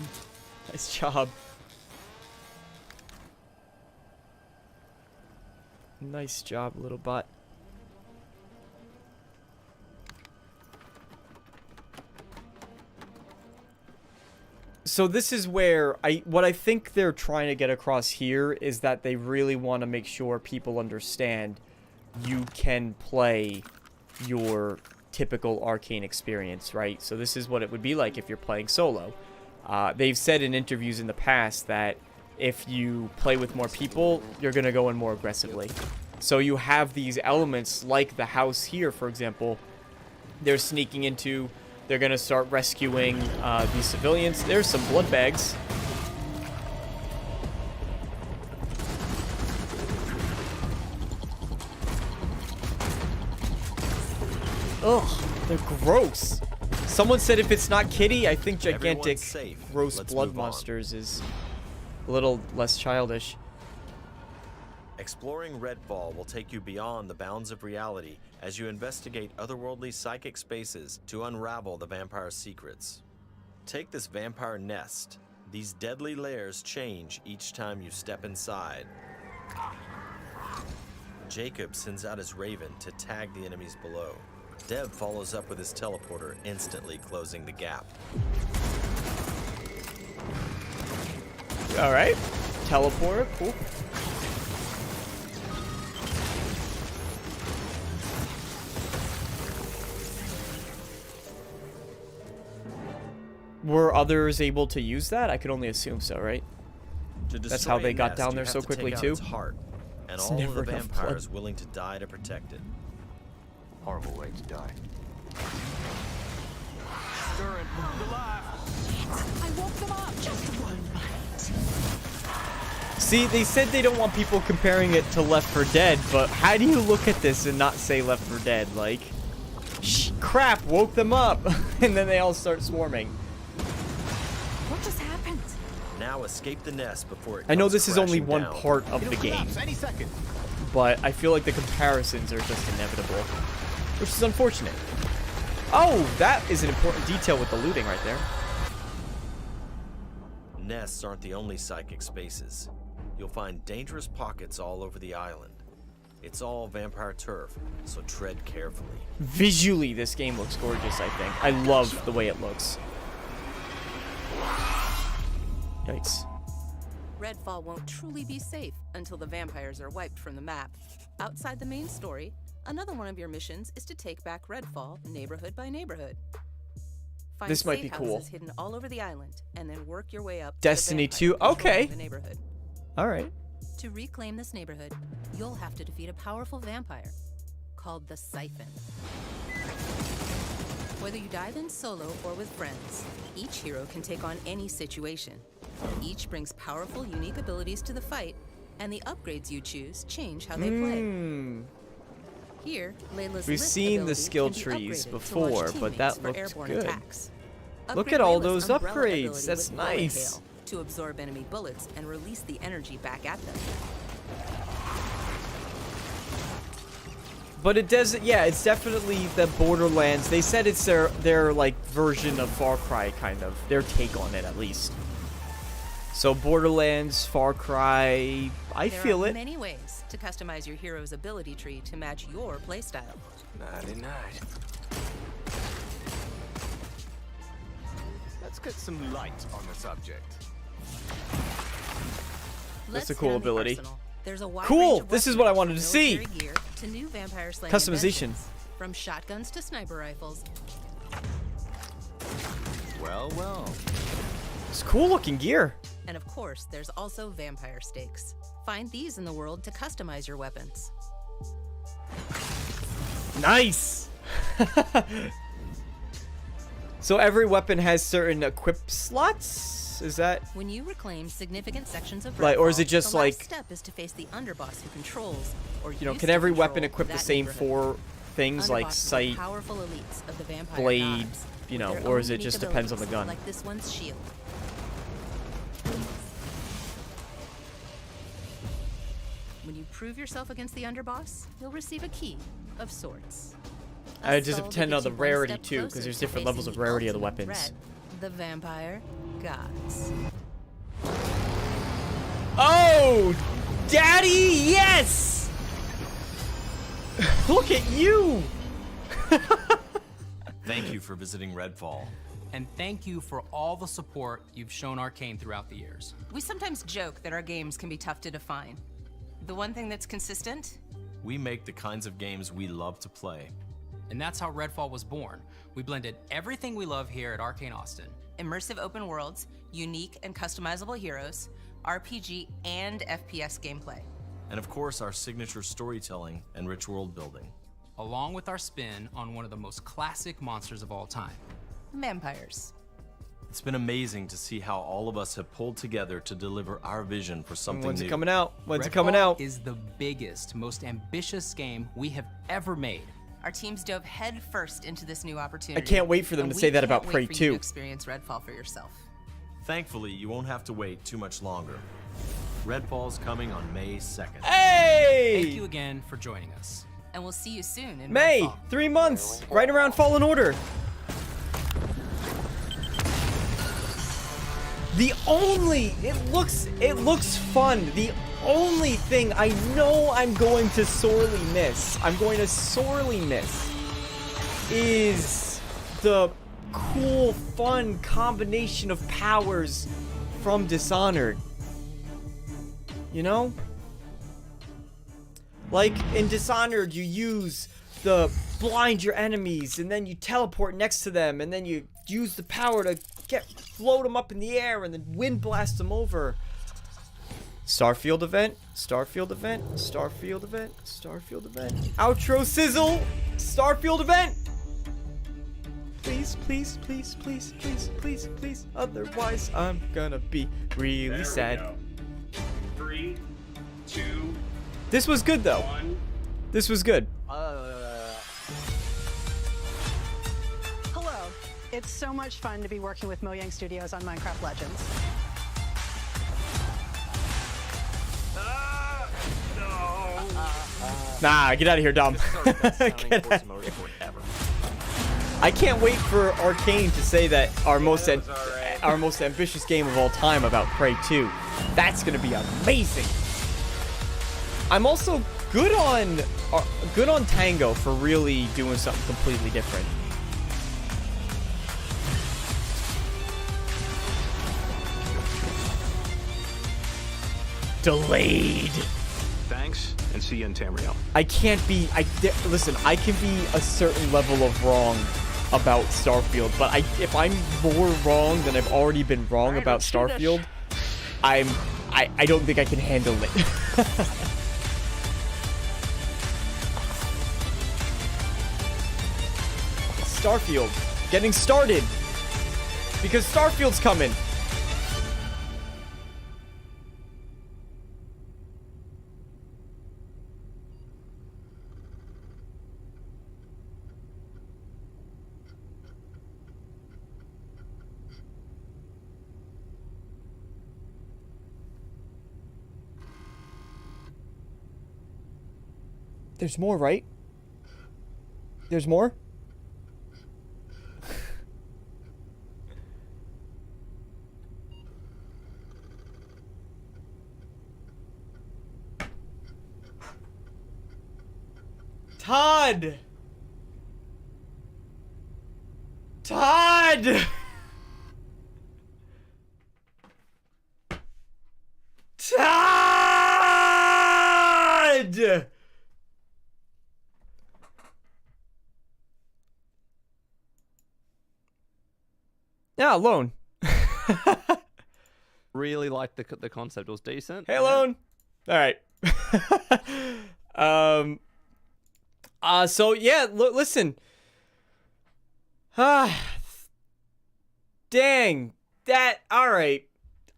Nice job. Nice job, little butt. So this is where what I think they're trying to get across here is that they really want to make sure people understand you can play your typical Arcane experience, right? So this is what it would be like if you're playing solo. They've said in interviews in the past that if you play with more people, you're going to go in more aggressively. So you have these elements like the house here, for example. They're sneaking into... They're going to start rescuing these civilians. There's some blood bags. Ugh, they're gross. Someone said if it's not kitty, I think gigantic gross blood monsters is a little less childish. Exploring Redfall will take you beyond the bounds of reality as you investigate otherworldly psychic spaces to unravel the vampire's secrets. Take this vampire nest. These deadly layers change each time you step inside. Jacob sends out his raven to tag the enemies below. Dev follows up with his teleporter, instantly closing the gap. All right, teleporter, cool. Were others able to use that? I could only assume so, right? That's how they got down there so quickly too. Heart, and It's all never of the enough vampires blood. willing to die to protect it. Horrible way to die. Stirring the life. I woke them up. Just one bite. See, they said they don't want people comparing it to Left 4 Dead, but how do you look at this and not say Left 4 Dead? Like, crap, woke them up, and then they all start swarming. What just happened? Now escape the nest before it I know comes this is only crashing one down. part of the game, but I feel like the comparisons are just inevitable, which is unfortunate. Oh, that is an important detail with the looting right there. Nests aren't the only psychic spaces. You'll find dangerous pockets all over the island. It's all vampire turf, so tread carefully. Visually, this game looks gorgeous, I think. I love the way it looks. Yikes. Redfall won't truly be safe until the vampires are wiped from the map. Outside the main story, another one of your missions is to take back Redfall neighborhood by neighborhood. Find This might safe be cool. houses hidden all over the island, and then work your way up Destiny to the 2, vampire okay. controlling the neighborhood. All right. To reclaim this neighborhood, you'll have to defeat a powerful vampire called the Siphon. Whether you dive in solo or with friends, each hero can take on any situation. Each brings powerful, unique abilities to the fight, and the upgrades you choose change how they play. Here, Layla's We've lift seen the ability skill can be trees upgraded to before, launch but teammates that for looks airborne good. attacks. Look Upgrade at all Layla's those umbrella upgrades. ability That's with bullet nice. hail to absorb enemy bullets and release the energy back at them. But it does, yeah, it's definitely the Borderlands. They said it's their like version of Far Cry, kind of. Their take on it, at least. So Borderlands, Far Cry, I feel There are it. many ways to customize your hero's ability tree to match your playstyle. Nighty night. Let's get some light on the subject. That's a cool ability. There's a wide Cool. range of This is what I wanted weapons, to see. military gear, to new vampire slaying Customization. inventions, from shotguns to sniper rifles. Well, well. It's cool looking gear. And of course, there's also vampire stakes. Find these in the world to customize your weapons. Nice. So every weapon has certain equip slots? Is that When you reclaim significant sections of Like, or is Redfall, it just the last like- step is to face the underboss who controls, or you know, used can to every weapon control equip the that same neighborhood. 4 things like Underbosses are sight, powerful elites of the vampire blade, gods, you with know, their or own is it unique just depends on the abilities, gun? Like this one's shield. When you prove yourself against the underboss, you'll receive a key of sorts. I just depend on the rarity too, because there's different levels of rarity of the weapons. Threat, the vampire gods. Oh, Daddy, yes! Look at you! Thank you for visiting Redfall. And thank you for all the support you've shown Arcane throughout the years. We sometimes joke that our games can be tough to define. The one thing that's consistent? We make the kinds of games we love to play. And that's how Redfall was born. We blended everything we love here at Arcane Austin. Immersive open worlds, unique and customizable heroes, RPG and FPS gameplay. And of course, our signature storytelling and rich world building. Along with our spin on one of the most classic monsters of all time. Vampires. It's been amazing to see how all of us have pulled together to deliver our vision for something When's new. it coming out? When's it Redfall coming out? Is the biggest, most ambitious game we have ever made. Our teams dove head first into this new opportunity. I can't wait for them and to we say that about can't Prey wait for you 2. to experience Redfall for yourself. Thankfully, you won't have to wait too much longer. Redfall's coming on May 2nd. Hey! Thank you again for joining us. And we'll see you soon in May, Redfall. 3 months, right around Fallen Order. It looks fun. The only thing I know I'm going to sorely miss, is the cool, fun combination of powers from Dishonored. You know? Like, in Dishonored, you use the blind your enemies, and then you teleport next to them, and then you use the power to float them up in the air, and then wind blast them over. Starfield event, Starfield event, Starfield event, Starfield event. Outro sizzle, Starfield event! Please, please, please, please, please, please, please. Otherwise, I'm gonna be really sad. 3, 2. This was good, though. This was good. Hello. It's so much fun to be working with Mojang Studios on Minecraft Legends. Nah, get out of here, Dom. Get out. I can't wait for Arcane to say that our most ambitious game of all time about Prey 2. That's gonna be amazing. I'm also good on Tango for really doing something completely different. Delayed. Thanks, and see you in Tamriel. Listen, I can be a certain level of wrong about Starfield, but if I'm more wrong than I've already been wrong about Starfield, I don't think I can handle it. Starfield, getting started, because Starfield's coming. There's more, right? There's more? Todd! Todd! Todd! Yeah, Lone. Really liked the concept. It was decent. Hey, Lone. All right. So yeah, listen. Dang. All right.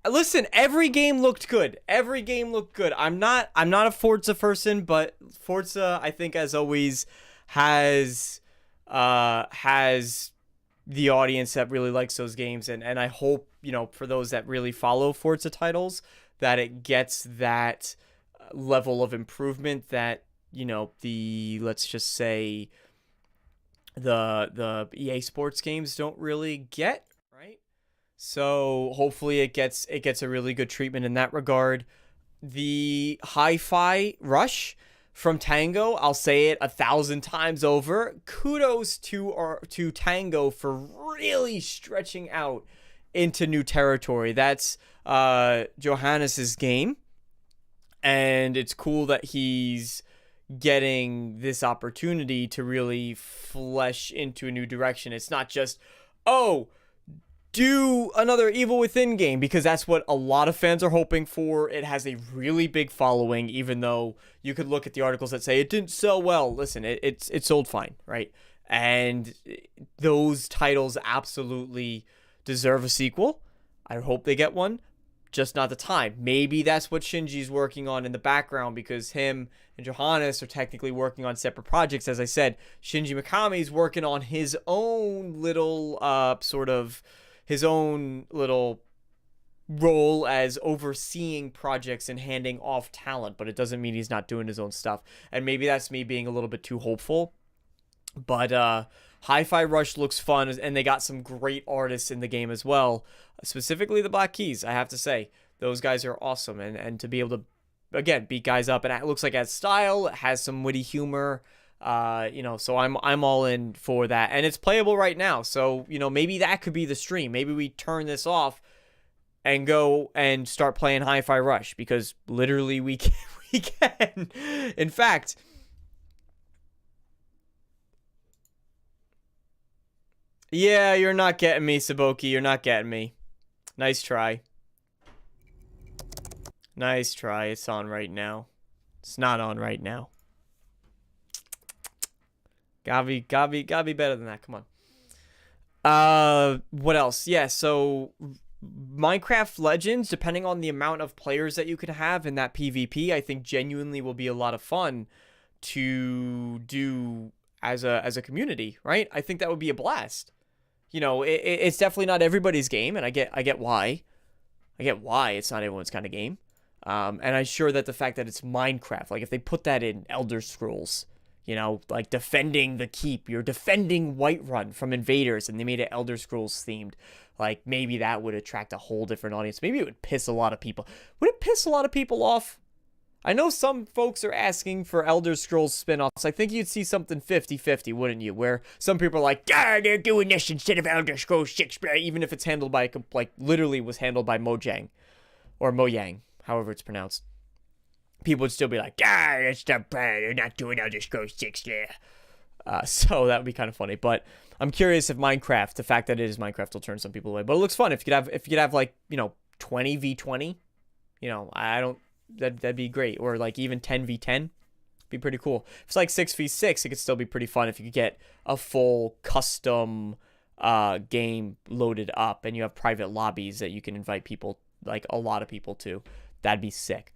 Listen, every game looked good. Every game looked good. I'm not a Forza person, but Forza, I think, as always, has the audience that really likes those games, and I hope, you know, for those that really follow Forza titles, that it gets that level of improvement that, you know, let's just say the EA Sports games don't really get, right? So hopefully it gets a really good treatment in that regard. The Hi-Fi Rush from Tango, I'll say it 1,000 times over. Kudos to Tango for really stretching out into new territory. That's Johannes's game, and it's cool that he's getting this opportunity to really flesh into a new direction. It's not just, oh, do another Evil Within game, because that's what a lot of fans are hoping for. It has a really big following, even though you could look at the articles that say it didn't sell well. Listen, it sold fine, right? And those titles absolutely deserve a sequel. I hope they get one, just not the time. Maybe that's what Shinji's working on in the background, because him and Johannes are technically working on separate projects. As I said, Shinji Mikami's working on his own little his own little role as overseeing projects and handing off talent, but it doesn't mean he's not doing his own stuff. And maybe that's me being a little bit too hopeful. But Hi-Fi Rush looks fun, and they got some great artists in the game as well. Specifically the Black Keys, I have to say. Those guys are awesome, and to be able to, again, beat guys up, and it looks like it has style, it has some witty humor. You know, so I'm all in for that, and it's playable right now. So, you know, maybe that could be the stream. Maybe we turn this off and go and start playing Hi-Fi Rush, because literally we can. In fact, yeah, you're not getting me, Saboki. You're not getting me. Nice try. Nice try. It's on right now. It's not on right now. Gotta be better than that. Come on. What else? Yeah, so Minecraft Legends, depending on the amount of players that you could have in that PvP, I think genuinely will be a lot of fun to do as a community, right? I think that would be a blast. You know, it's definitely not everybody's game, and I get why. I get why it's not everyone's kind of game. And I'm sure that the fact that it's Minecraft, like if they put that in Elder Scrolls, you know, like defending the keep, you're defending Whiterun from invaders, and they made it Elder Scrolls themed. Like, maybe that would attract a whole different audience. Maybe it would piss a lot of people. Would it piss a lot of people off? I know some folks are asking for Elder Scrolls spin-offs. I think you'd see something 50-50, wouldn't you? Where some people are like, yeah, they're doing this instead of Elder Scrolls 6, even if it's handled by, like, literally was handled by Mojang. Or Mojang, however it's pronounced. People would still be like, ah, that's not bad. They're not doing Elder Scrolls 6 there. So that would be kind of funny. But I'm curious if Minecraft, the fact that it is Minecraft, will turn some people away. But it looks fun. If you could have like, you know, 20v20, you know, that'd be great. Or like even 10v10, be pretty cool. If it's like 6v6, it could still be pretty fun if you could get a full custom game loaded up, and you have private lobbies that you can invite people, like a lot of people to. That'd be sick.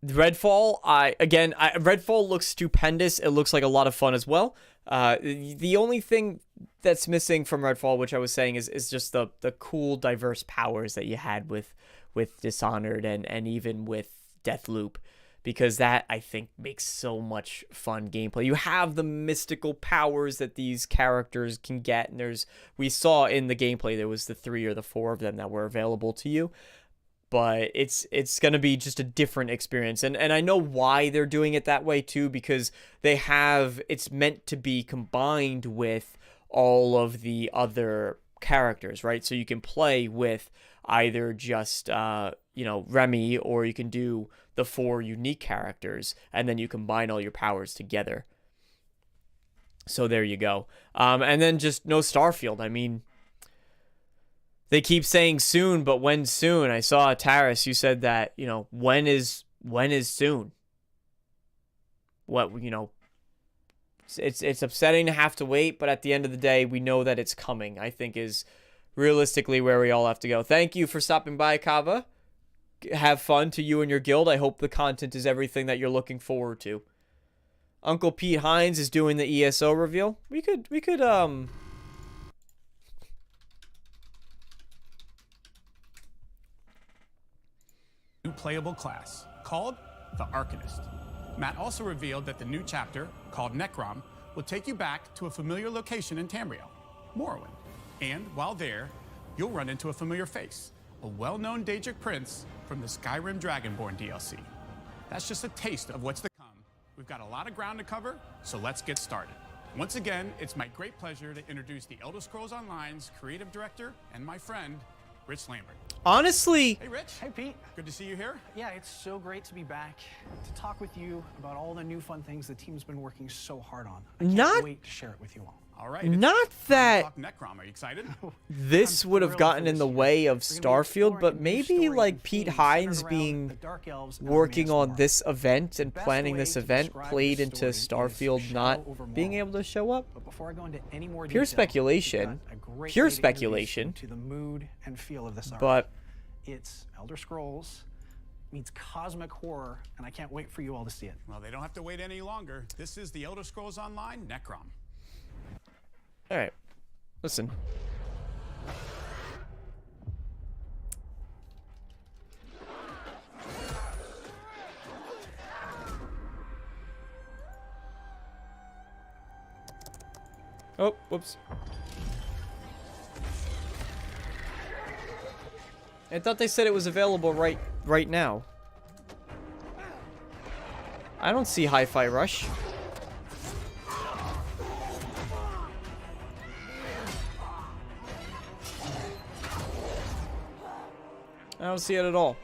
Redfall, Redfall looks stupendous. It looks like a lot of fun as well. The only thing that's missing from Redfall, which I was saying, is just the cool, diverse powers that you had with Dishonored and even with Deathloop, because that, I think, makes so much fun gameplay. You have the mystical powers that these characters can get, and we saw in the gameplay there was the 3 or the 4 of them that were available to you. But it's going to be just a different experience. And I know why they're doing it that way too, because it's meant to be combined with all of the other characters, right? So you can play with either just, Remy, or you can do the 4 unique characters, and then you combine all your powers together. So there you go. And then just no Starfield. I mean, they keep saying soon, but when soon? I saw Taris, you said that, you know, when is soon? What, you know, it's upsetting to have to wait, but at the end of the day, we know that it's coming, I think is realistically where we all have to go. Thank you for stopping by, Kava. Have fun to you and your guild. I hope the content is everything that you're looking forward to. Uncle Pete Hines is doing the ESO reveal. We could new playable class called the Arcanist. Matt also revealed that the new chapter, called Necrom, will take you back to a familiar location in Tamriel, Morrowind. And while there, you'll run into a familiar face, a well-known Daedric prince from the Skyrim Dragonborn DLC. That's just a taste of what's to come. We've got a lot of ground to cover, so let's get started. Once again, it's my great pleasure to introduce the Elder Scrolls Online's creative director and my friend, Rich Lambert. Honestly. Hey, Rich. Hey, Pete. Good to see you here. Yeah, it's so great to be back to talk with you about all the new fun things the team's been working so hard on. I can't wait to share it with you all. All right. Not that Necrom. Are you excited? this would have gotten in the way of Starfield, but maybe like Pete Hines being working on this event and planning this event played into Starfield not being able to show up. But before I go into any more Pure detail, speculation. Pure speculation. to the mood and feel of this art. But it's Elder Scrolls meets cosmic horror, and I can't wait for you all to see it. Well, they don't have to wait any longer. This is the Elder Scrolls Online Necrom. All right, listen. Oh, whoops. I thought they said it was available right now. I don't see Hi-Fi Rush. I don't see it at all.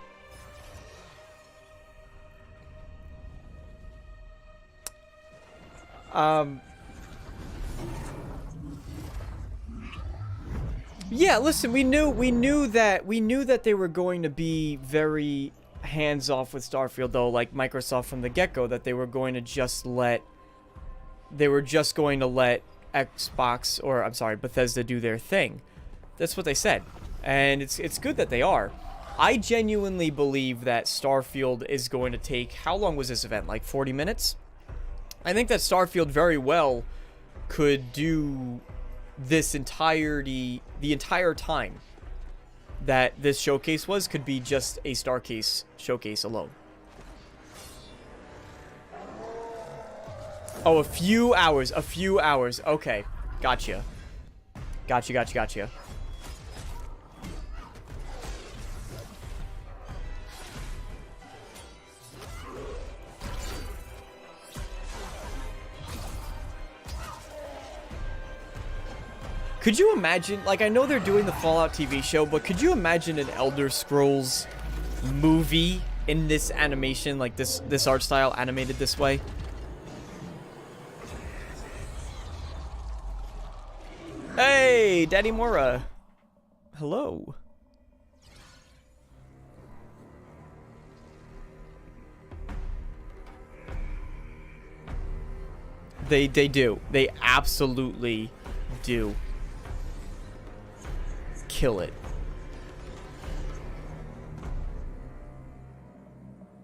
Yeah, listen, we knew that they were going to be very hands off with Starfield, though, like Microsoft from the get-go, that they were just going to let Xbox, or I'm sorry, Bethesda do their thing. That's what they said. And it's good that they are. I genuinely believe that Starfield is going to take, how long was this event? Like 40 minutes? I think that Starfield very well could do this the entire time that this showcase could be just a Starcase showcase alone. Oh, a few hours. Okay. Gotcha. Could you imagine, like, I know they're doing the Fallout TV show, but could you imagine an Elder Scrolls movie in this animation, like this art style animated this way? Hey, Daddy Mora. Hello. They do. They absolutely do. Kill it.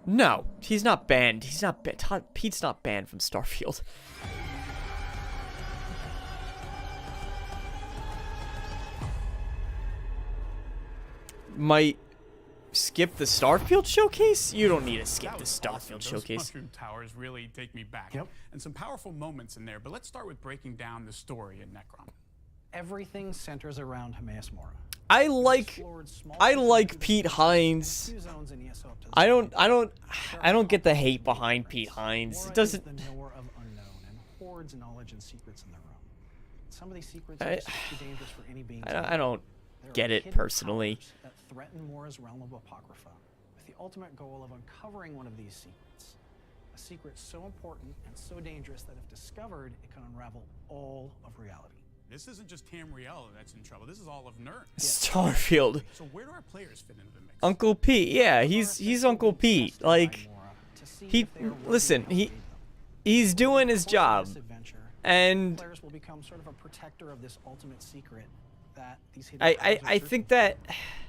No, he's not banned. Pete's not banned from Starfield. Might skip the Starfield showcase? You don't need to skip the Starfield showcase. Those mushroom towers really take me back. Yep. And some powerful moments in there, but let's start with breaking down the story in Necrom. Everything centers around Hermaeus Mora. I like Pete Hines. I don't get the hate behind Pete Hines. It doesn't. The knower of unknown and hoards knowledge and secrets in the room. Some of these secrets are too dangerous for any being. I don't get it personally. That threaten Mora's realm of Apocrypha, with the ultimate goal of uncovering one of these secrets. A secret so important and so dangerous that if discovered, it can unravel all of reality. This isn't just Tamriel that's in trouble. This is all of Nern. Starfield. So where do our players fit into the mix? Uncle Pete. Yeah, he's Uncle Pete. Like, he's doing his job. And players will become sort of a protector of this ultimate secret that these hidden I think that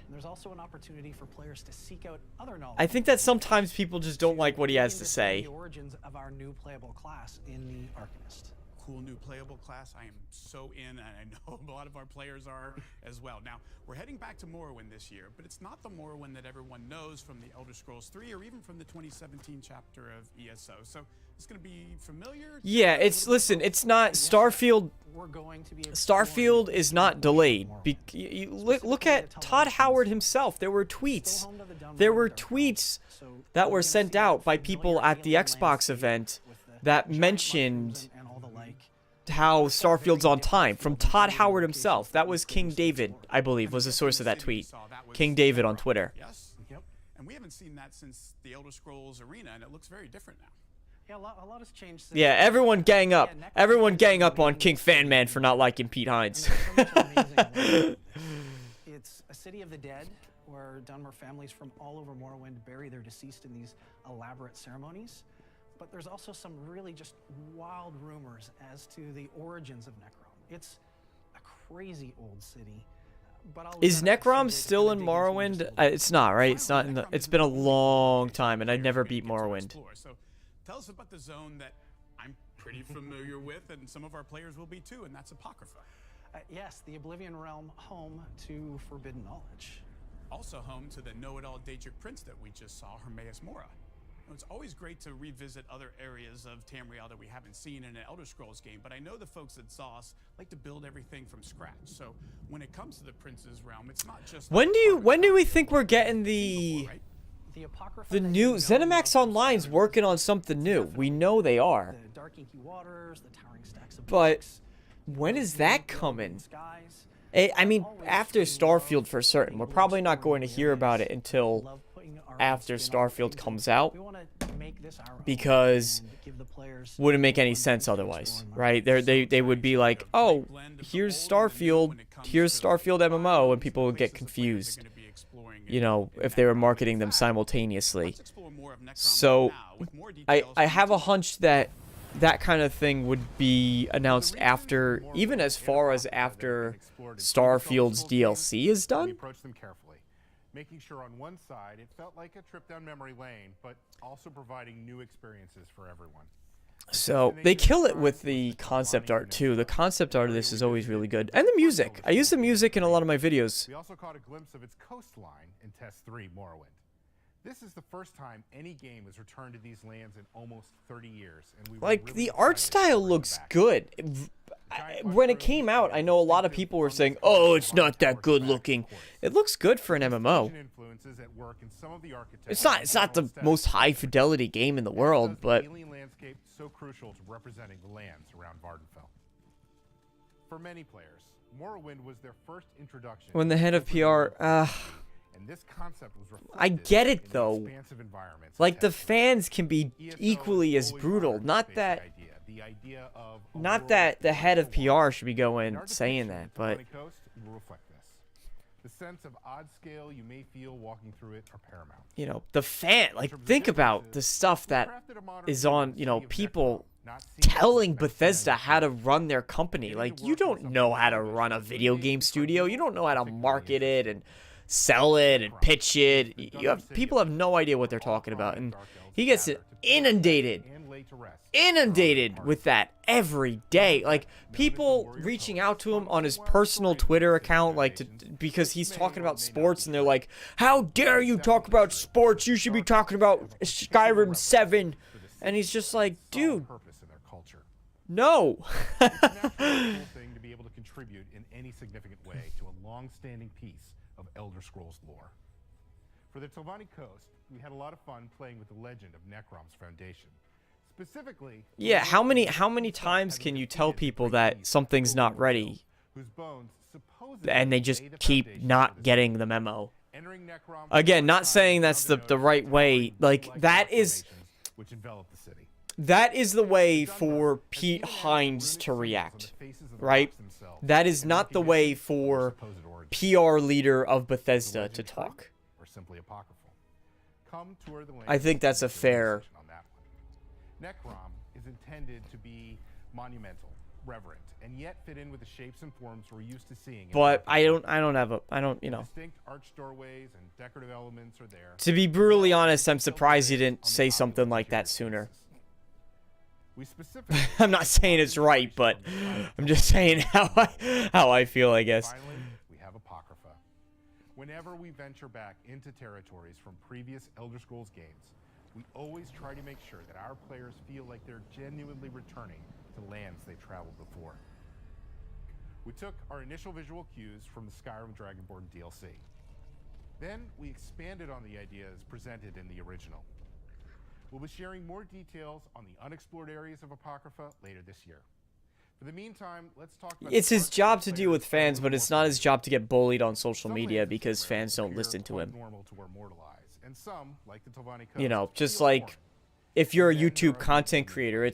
there's also an opportunity for players to seek out other knowledge. I think that sometimes people just don't like what he has to say. The origins of our new playable class in the Arcanist. Cool new playable class. I am so in, and I know a lot of our players are as well. Now, we're heading back to Morrowind this year, but it's not the Morrowind that everyone knows from the Elder Scrolls 3 or even from the 2017 chapter of ESO. So it's going to be familiar. Yeah, it's not Starfield. Starfield is not delayed. Look at Todd Howard himself. There were tweets. There were tweets that were sent out by people at the Xbox event that mentioned how Starfield's on time, from Todd Howard himself. That was King David, I believe, was the source of that tweet. King David on Twitter. Yes. Yep. And we haven't seen that since the Elder Scrolls Arena, and it looks very different now. Yeah, a lot has changed since. Yeah, everyone gang up. Everyone gang up on King Fanman for not liking Pete Hines. It's a city of the dead, where Dunmer families from all over Morrowind bury their deceased in these elaborate ceremonies. But there's also some really just wild rumors as to the origins of Necrom. It's a crazy old city. But is Necrom still in Morrowind? It's not, right? It's not in the. It's been a long time, and I never beat Morrowind. So tell us about the zone that I'm pretty familiar with, and some of our players will be too, and that's Apocrypha. Yes, the Oblivion Realm, home to forbidden knowledge. Also home to the know-it-all Daedric Prince that we just saw, Hermaeus Mora. It's always great to revisit other areas of Tamriel that we haven't seen in an Elder Scrolls game, but I know the folks at ZOS like to build everything from scratch. So when it comes to the Prince's Realm, it's not just... When do we think we're getting the new... ZeniMax Online's working on something new. We know they are. The dark inky waters, the towering stacks of but when is that coming? I mean, after Starfield for certain. We're probably not going to hear about it until after Starfield comes out, because wouldn't make any sense otherwise, right? They would be like, oh, here's Starfield MMO, and people would get confused, you know, if they were marketing them simultaneously. So I have a hunch that that kind of thing would be announced after, even as far as after Starfield's DLC is done. Making sure on one side it felt like a trip down memory lane, but also providing new experiences for everyone. So they kill it with the concept art too. The concept art of this is always really good, and the music. I use the music in a lot of my videos. We also caught a glimpse of its coastline in Test 3 Morrowind. This is the first time any game has returned to these lands in almost 30 years, and we like really the art style looks good. When it came out, I know a lot of people were saying, "Oh, it's not that good looking." It looks good for an MMO. It's not the most high fidelity game in the world, but landscape so crucial to representing the lands around Vardenfell. For many players, Morrowind was their first introduction. When the head of PR, and this concept was I get it though. Like the fans can be equally as brutal. Not that the head of PR should be going saying that, but the sense of odd scale you may feel walking through it are paramount. You know, the fan, like, think about the stuff that is on, you know, people telling Bethesda how to run their company. Like, you don't know how to run a video game studio. You don't know how to market it and sell it and pitch it. People have no idea what they're talking about, and he gets inundated with that every day. Like, people reaching out to him on his personal Twitter account, like, because he's talking about sports, and they're like, how dare you talk about sports? You should be talking about Skyrim 7. And he's just like, dude, no. It's a natural thing to be able to contribute in any significant way to a long-standing piece of Elder Scrolls lore. For the Telvanni Coast, we had a lot of fun playing with the legend of Necrom's foundation. Specifically, yeah, how many times can you tell people that something's not ready, and they just keep not getting the memo? Again, not saying that's the right way. Like, that is, which envelop the city. that is the way for Pete Hines to react, right? That is not the way for PR leader of Bethesda to talk. I think that's a fair. Necrom is intended to be monumental, reverent, and yet fit in with the shapes and forms we're used to seeing. But I don't, you know. Distinct arch doorways and decorative elements are there. To be brutally honest, I'm surprised you didn't say something like that sooner. I'm not saying it's right, but I'm just saying how I feel, I guess. Finally, we have Apocrypha. Whenever we venture back into territories from previous Elder Scrolls games, we always try to make sure that our players feel like they're genuinely returning to lands they've traveled before. We took our initial visual cues from the Skyrim Dragonborn DLC. Then we expanded on the ideas presented in the original. We'll be sharing more details on the unexplored areas of Apocrypha later this year. For the meantime, let's talk about... It's his job to deal with fans, but it's not his job to get bullied on social media because fans don't listen to him. And some, like the Telvanni Coast, you know, just like if you're a YouTube content creator,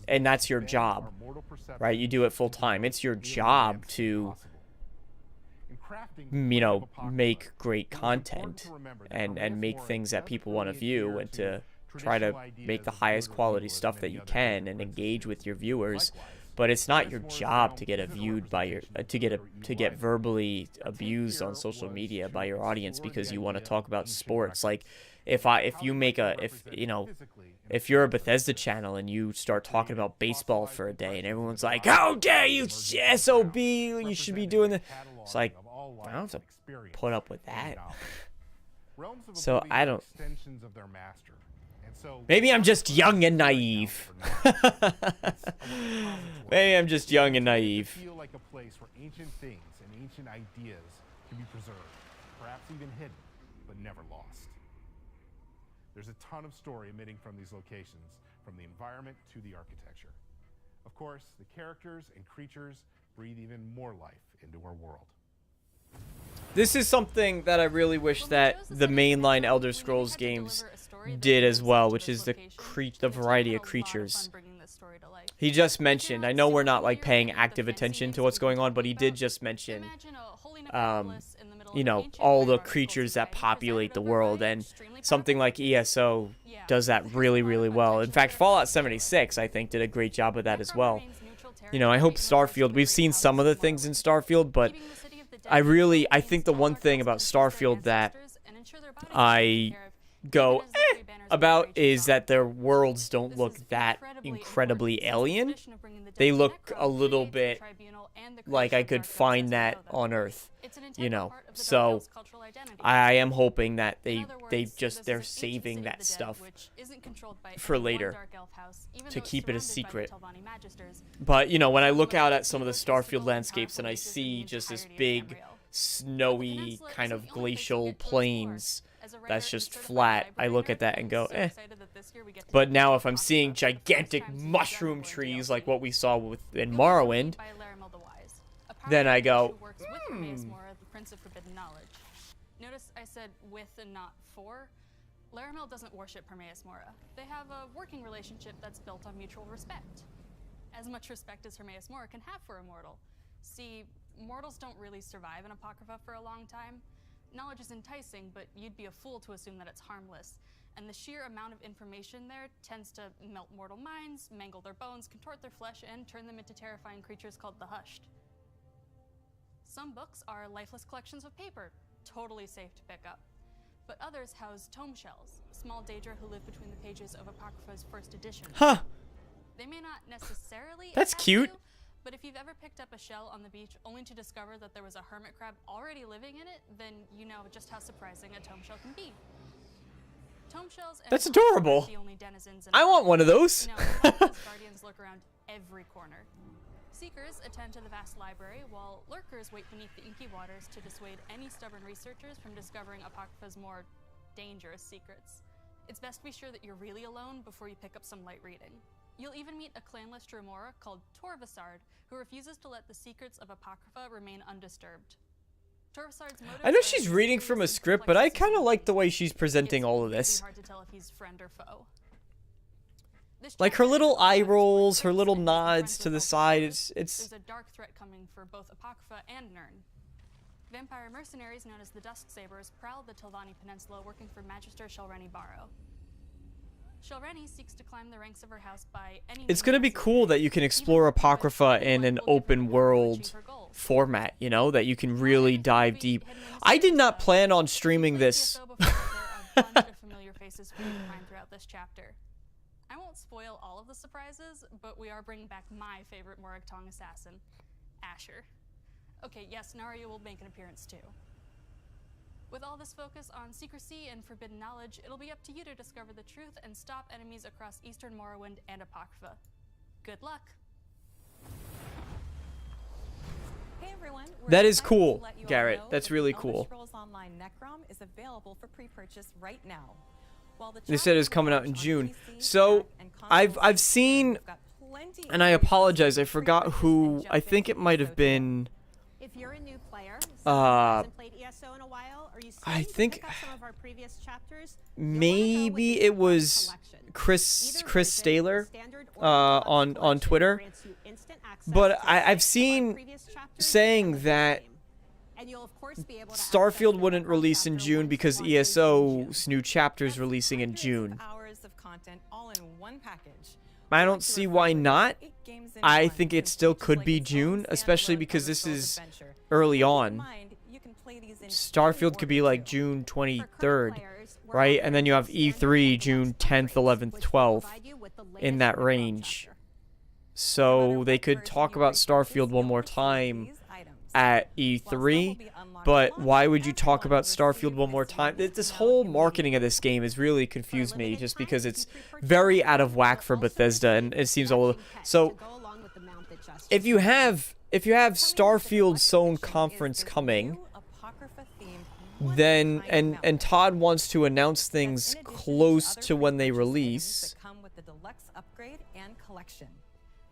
and that's your job, right? You do it full time. It's your job to, you know, make great content and make things that people want to view and to try to make the highest quality stuff that you can and engage with your viewers. But it's not your job to get to get verbally abused on social media by your audience because you want to talk about sports. Like if you're a Bethesda channel and you start talking about baseball for a day and everyone's like, how dare you, SOB, you should be doing this. It's like, I don't have to put up with that. So I don't. Maybe I'm just young and naive. Maybe I'm just young and naive. Feel like a place where ancient things and ancient ideas can be preserved, perhaps even hidden, but never lost. There's a ton of story emitting from these locations, from the environment to the architecture. Of course, the characters and creatures breathe even more life into our world. This is something that I really wish that the mainline Elder Scrolls games did as well, which is the variety of creatures. He just mentioned, I know we're not like paying active attention to what's going on, but he did just mention, you know, all the creatures that populate the world, and something like ESO does that really, really well. In fact, Fallout 76, I think, did a great job of that as well. You know, I hope Starfield, we've seen some of the things in Starfield, but I think the one thing about Starfield that I go about is that their worlds don't look that incredibly alien. They look a little bit like I could find that on Earth, you know. So I am hoping that they're saving that stuff for later to keep it a secret. But you know, when I look out at some of the Starfield landscapes and I see just this big snowy kind of glacial plains that's just flat, I look at that and go, eh. But now if I'm seeing gigantic mushroom trees like what we saw in Morrowind, then I go, Notice I said with and not for. Laramel doesn't worship Hermaeus Mora. They have a working relationship that's built on mutual respect. As much respect as Hermaeus Mora can have for a mortal. See, mortals don't really survive in Apocrypha for a long time. Knowledge is enticing, but you'd be a fool to assume that it's harmless. And the sheer amount of information there tends to melt mortal minds, mangle their bones, contort their flesh, and turn them into terrifying creatures called the Hushed. Some books are lifeless collections of paper, totally safe to pick up. But others house tome shells, small Daedra who live between the pages of Apocrypha's first edition. Huh. They may not necessarily That's attack cute. you, but if you've ever picked up a shell on the beach only to discover that there was a hermit crab already living in it, then you know just how surprising a tome shell can be. Tome shells and That's adorable. the only denizens in I want one of those. Apocrypha's guardians lurk around every corner. Seekers attend to the vast library, while lurkers wait beneath the inky waters to dissuade any stubborn researchers from discovering Apocrypha's more dangerous secrets. It's best to be sure that you're really alone before you pick up some light reading. You'll even meet a clanless Dremora called Torvasard, who refuses to let the secrets of Apocrypha remain undisturbed. Torvasard's motives I know she's reading from a script, but I kind of like the way she's presenting all of this. hard to tell if he's friend or foe. Like her little eye rolls, her little nods to the side. It's There's a dark threat coming for both Apocrypha and Nirn. Vampire mercenaries known as the Dusksabers prowl the Telvanni Peninsula working for Magister Shalreni Barrow. Shalreni seeks to climb the ranks of her house by any It's gonna be cool that you can explore Apocrypha in an open world format, you know, that you can really dive deep. I did not plan on streaming this. familiar faces for you to find throughout this chapter. I won't spoil all of the surprises, but we are bringing back my favorite Morag Tong assassin, Asher. Okay, yes, Narya will make an appearance too. With all this focus on secrecy and forbidden knowledge, it'll be up to you to discover the truth and stop enemies across Eastern Morrowind and Apocrypha. Good luck. Hey everyone, That is cool, Garrett. That's really cool. Scrolls Online Necrom is available for pre-purchase right now. They said it's coming out in June. So I've seen, and I apologize, I forgot who. I think it might have been. If you're a new player, hasn't played ESO in a while, or you I think some of our previous chapters, maybe it was Chris Staler on Twitter, but I've seen saying that Starfield wouldn't release in June because ESO's new chapter is releasing in June. I don't see why not. I think it still could be June, especially because this is early on. Starfield could be like June 23rd, right? And then you have E3 June 10th, 11th, 12th, in that range. So they could talk about Starfield one more time at E3, but why would you talk about Starfield one more time? This whole marketing of this game has really confused me, just because it's very out of whack for Bethesda, and it seems a little. So if you have Starfield's own conference coming, then and Todd wants to announce things close to when they release.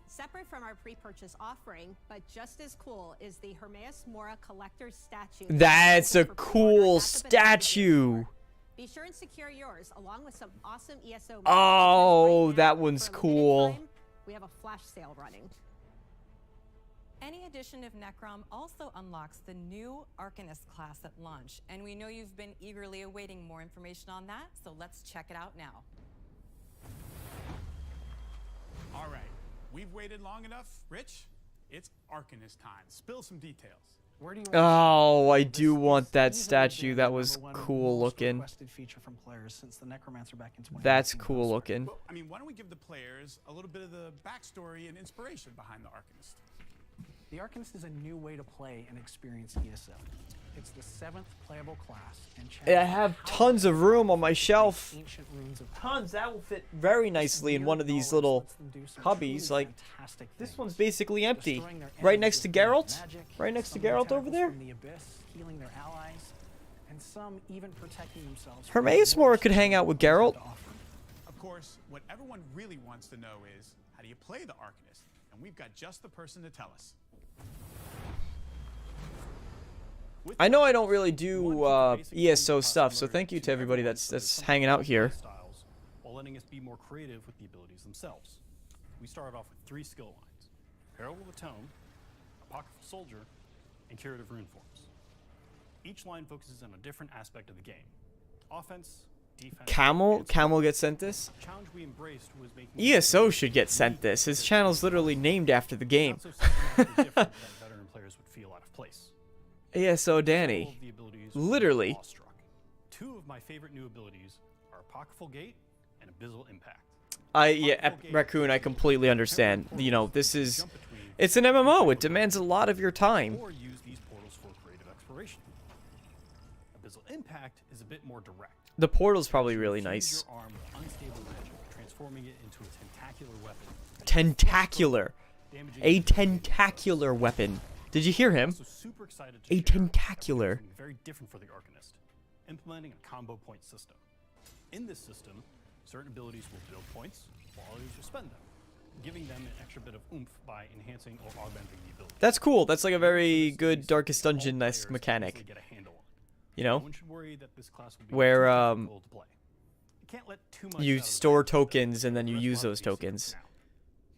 Separate from our pre-purchase offering, but just as cool, is the Hermaeus Mora collector's statue. That's a cool statue. Be sure and secure yours along with some awesome ESO. Oh, that one's cool. We have a flash sale running. Any edition of Necrom also unlocks the new Arcanist class at launch, and we know you've been eagerly awaiting more information on that, so let's check it out now. All right. We've waited long enough, Rich. It's Arcanist time. Spill some details. Where do you Oh, I do want that statue. That was cool looking. Feature from players since the Necromancer back in 2019. That's cool looking. Well, I mean, why don't we give the players a little bit of the backstory and inspiration behind the Arcanist? The Arcanist is a new way to play and experience ESO. It's the 7th playable class, and I have tons of room on my shelf. Tons. That will fit very nicely in one of these little cubbies. Like, this one's basically empty. Right next to Geralt? Right next to Geralt over there? Healing their allies, and some even protecting themselves. Hermaeus Mora could hang out with Geralt. Of course, what everyone really wants to know is, how do you play the Arcanist? And we've got just the person to tell us. I know I don't really do ESO stuff, so thank you to everybody that's hanging out here. While letting us be more creative with the abilities themselves. We started off with 3 skill lines: Herald of the Tome, Apocryphal Soldier, and Curative Rune Forms. Each line focuses on a different aspect of the game: offense, defense. Camel gets sent this? The challenge we embraced was making ESO should get sent this. His channel's literally named after the game. different that veteran players would feel out of place. ESO Danny. Literally. 2 of my favorite new abilities are Apocryphal Gate and Abyssal Impact. Raccoon, I completely understand. You know, it's an MMO. It demands a lot of your time. Or use these portals for creative exploration. Abyssal Impact is a bit more direct. The portal's probably really nice. Your arm with unstable magic, transforming it into a tentacular weapon. Tentacular. A tentacular weapon. Did you hear him? A tentacular. Very different for the Arcanist, implementing a combo point system. In this system, certain abilities will build points, while others will spend them, giving them an extra bit of oomph by enhancing or augmenting the ability. That's cool. That's like a very good Darkest Dungeon-esque mechanic. You know? Where can't let too much You out of the store bag. tokens and then you use those tokens.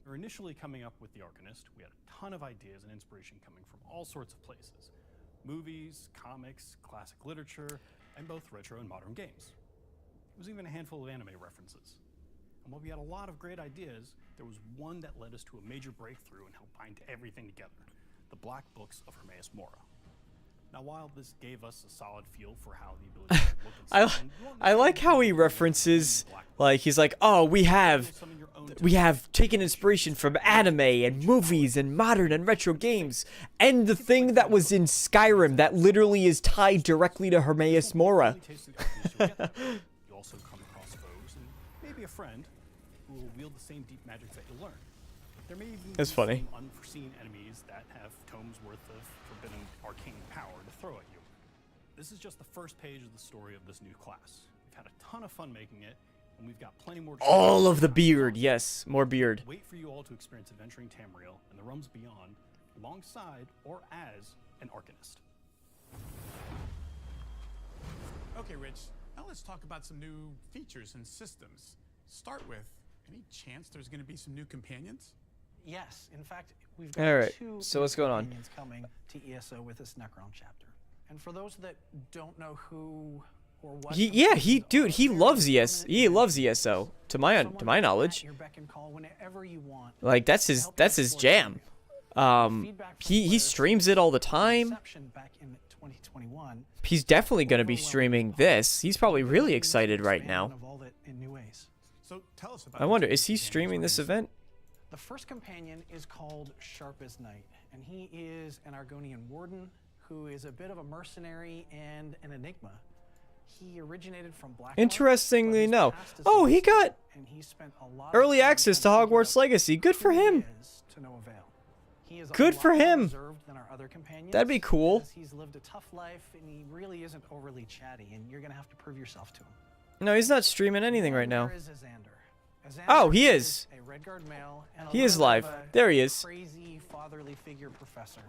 We were initially coming up with The Arcanist. We had a ton of ideas and inspiration coming from all sorts of places. Movies, comics, classic literature, and both retro and modern games. There was even a handful of anime references. And while we had a lot of great ideas, there was one that led us to a major breakthrough and helped bind everything together: the Black Books of Hermaeus Mora. Now, while this gave us a solid feel for how the ability to look and sound, I like how he references, like, he's like, oh, we have taken inspiration from anime and movies and modern and retro games, and the thing that was in Skyrim that literally is tied directly to Hermaeus Mora. you also come across foes and maybe a friend who will wield the same deep magic that you learn. There may even That's be funny. some unforeseen enemies that have tomes worth of forbidden arcane power to throw at you. This is just the first page of the story of this new class. We've had a ton of fun making it, and we've got plenty more. All of the beard, yes, more beard. Wait for you all to experience adventuring Tamriel and the realms beyond, alongside or as an Arcanist. Okay, Rich, now let's talk about some new features and systems. Start with, any chance there's going to be some new companions? Yes, in fact, we've got All right, two so what's going on? companions coming to ESO with this Necrom chapter. And for those that don't know who or what, Dude, he loves ESO. To my knowledge, your beck and call whenever you want. like that's his jam. He streams it all the time. Back in 2021. He's definitely gonna be streaming this. He's probably really excited right now. So tell us about I wonder, is he streaming this event? The first companion is called Sharp as Night, and he is an Argonian warden who is a bit of a mercenary and an enigma. He originated from Blackwater. Interestingly, no. Oh, he got early access to Hogwarts Legacy. Good for him. To no avail. He is Good for him. reserved than our other companions. That'd be cool. He's lived a tough life, and he really isn't overly chatty, and you're gonna have to prove yourself to him. No, he's not streaming anything right now. There is Xander. Oh, he is. A Redguard male and a He is little bit live. of a There he is. Crazy fatherly figure professor.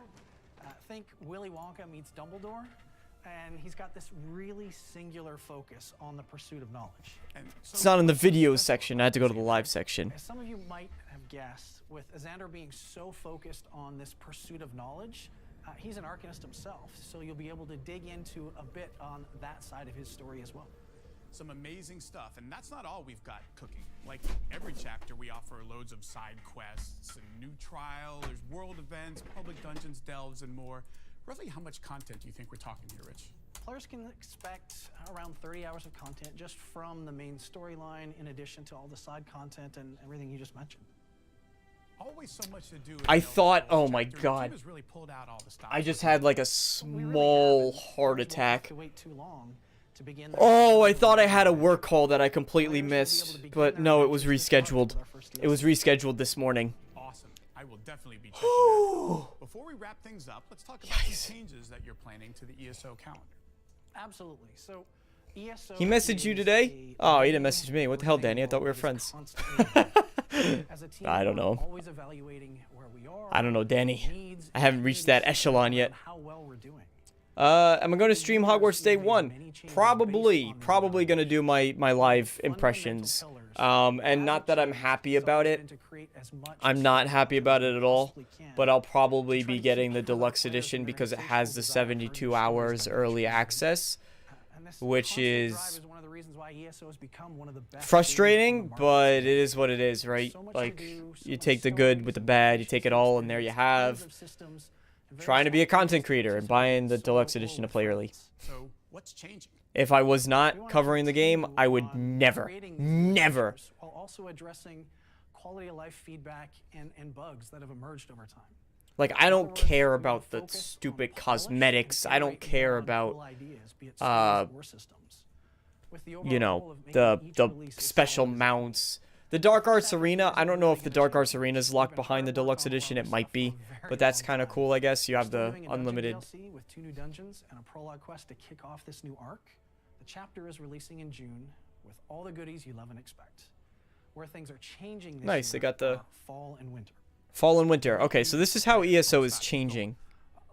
Think Willy Wonka meets Dumbledore, and he's got this really singular focus on the pursuit of knowledge. It's not in the videos section. I had to go to the live section. As some of you might have guessed, with Xander being so focused on this pursuit of knowledge, he's an Arcanist himself, so you'll be able to dig into a bit on that side of his story as well. Some amazing stuff, and that's not all we've got cooking. Like every chapter, we offer loads of side quests and new trial. There's world events, public dungeons, delves, and more. Roughly how much content do you think we're talking here, Rich? Players can expect around 30 hours of content just from the main storyline, in addition to all the side content and everything you just mentioned. Always so much to do. I thought, oh my god. I just had like a small heart attack. Oh, I thought I had a work call that I completely missed, but no, it was rescheduled. It was rescheduled this morning. Awesome. I will definitely be checking that out. Before we wrap things up, let's talk about some changes that you're planning to the ESO calendar. Absolutely. So, ESO. He messaged you today? Oh, he didn't message me. What the hell, Danny? I thought we were friends. I don't know. I don't know, Danny. I haven't reached that echelon yet. Am I going to stream Hogwarts Day 1? Probably going to do my live impressions. And not that I'm happy about it. I'm not happy about it at all. But I'll probably be getting the deluxe edition because it has the 72 hours early access, which is frustrating, but it is what it is, right? Like, you take the good with the bad, you take it all, and there you have trying to be a content creator and buying the deluxe edition to play early. So, what's changing? If I was not covering the game, I would never. While also addressing quality of life feedback and bugs that have emerged over time. Like, I don't care about the stupid cosmetics. I don't care about, you know, the special mounts. The Dark Arts Arena, I don't know if the Dark Arts Arena is locked behind the deluxe edition. It might be, but that's kind of cool, I guess. You have the unlimited. With 2 new dungeons and a prologue quest to kick off this new arc. The chapter is releasing in June with all the goodies you love and expect. Where things are changing this Nice, year they got the fall and winter. Fall and winter. Okay, so this is how ESO is changing.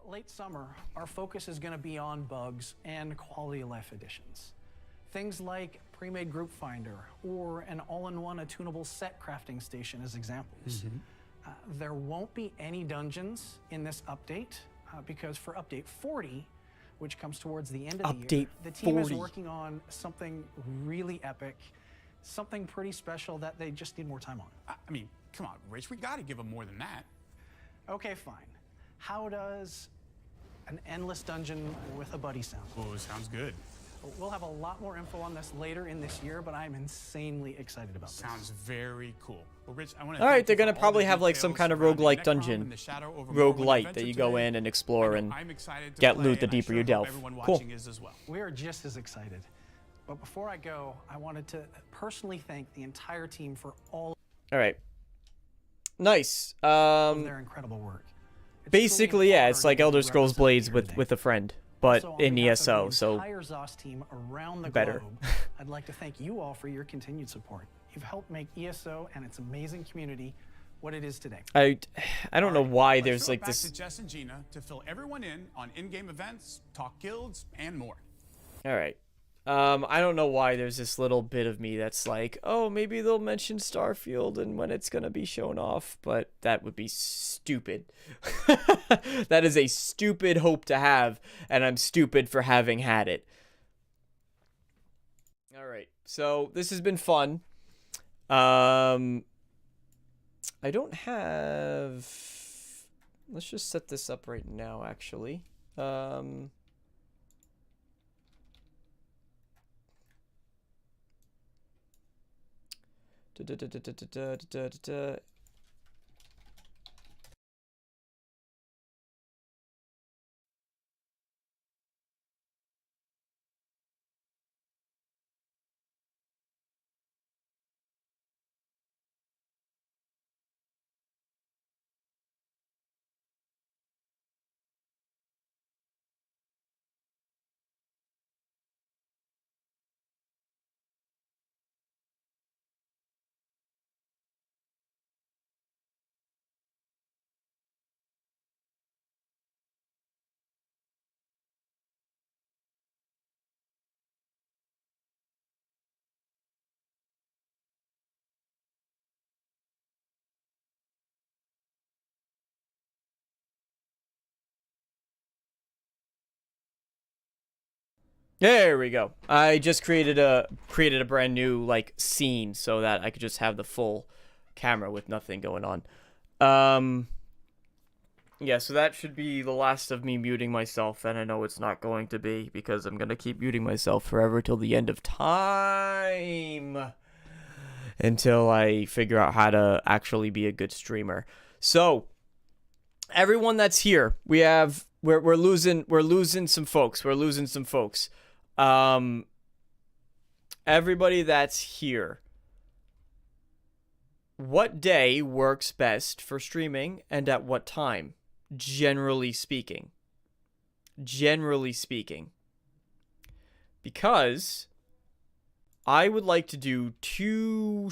Late summer, our focus is going to be on bugs and quality of life additions. Things like pre-made group finder or an all-in-one attunable set crafting station as examples. There won't be any dungeons in this update because for update 40, which comes towards the end of the year, the team is working on something really epic, something pretty special that they just need more time on. I mean, come on, Rich, we gotta give them more than that. Okay, fine. How does an endless dungeon with a buddy sound? Oh, sounds good. We'll have a lot more info on this later in this year, but I'm insanely excited about this. Sounds very cool. Well, Rich, I want All right, they're gonna probably have like some kind of roguelike dungeon, roguelite that you go in and explore and get loot the deeper you delve. Cool. We are just as excited. But before I go, I wanted to personally thank the entire team for all right. Nice. of their incredible work. Basically, yeah, it's like Elder Scrolls Blades with a friend, but in ESO, so entire ZOS team around the better. globe, I'd like to thank you all for your continued support. You've helped make ESO and its amazing community what it is today. I don't know why there's like back this. to Jess and Gina to fill everyone in on in-game events, talk guilds, and more. All right. I don't know why there's this little bit of me that's like, oh, maybe they'll mention Starfield and when it's gonna be shown off, but that would be stupid. That is a stupid hope to have, and I'm stupid for having had it. All right, so this has been fun. I don't have. Let's just set this up right now, actually. There we go. I just created a brand new like scene so that I could just have the full camera with nothing going on. Yeah, so that should be the last of me muting myself, and I know it's not going to be because I'm gonna keep muting myself forever till the end of time, until I figure out how to actually be a good streamer. So everyone that's here, we're losing some folks. Everybody that's here, what day works best for streaming and at what time? Generally speaking. Because I would like to do two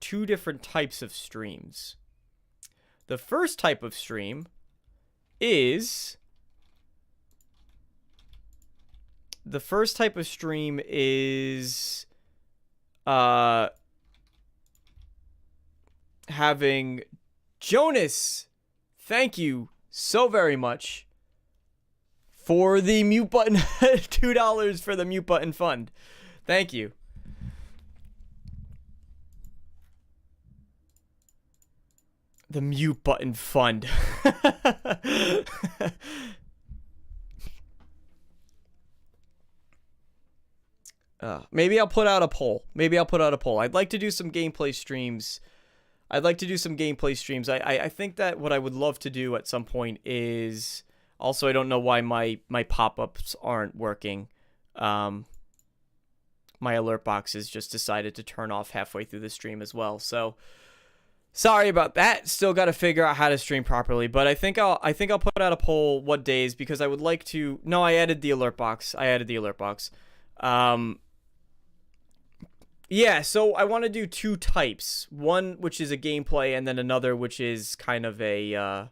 different types of streams. The first type of stream is having Jonas, thank you so very much for the mute button. $2 for the mute button fund. Thank you. The mute button fund. Maybe I'll put out a poll. I'd like to do some gameplay streams. I think that what I would love to do at some point is... Also, I don't know why my pop-ups aren't working. My alert boxes just decided to turn off halfway through the stream as well. So, sorry about that. Still got to figure out how to stream properly. But I think I'll put out a poll what days, because I would like to... No, I added the alert box. Yeah, so I want to do two types. One which is a gameplay, and then another which is kind of a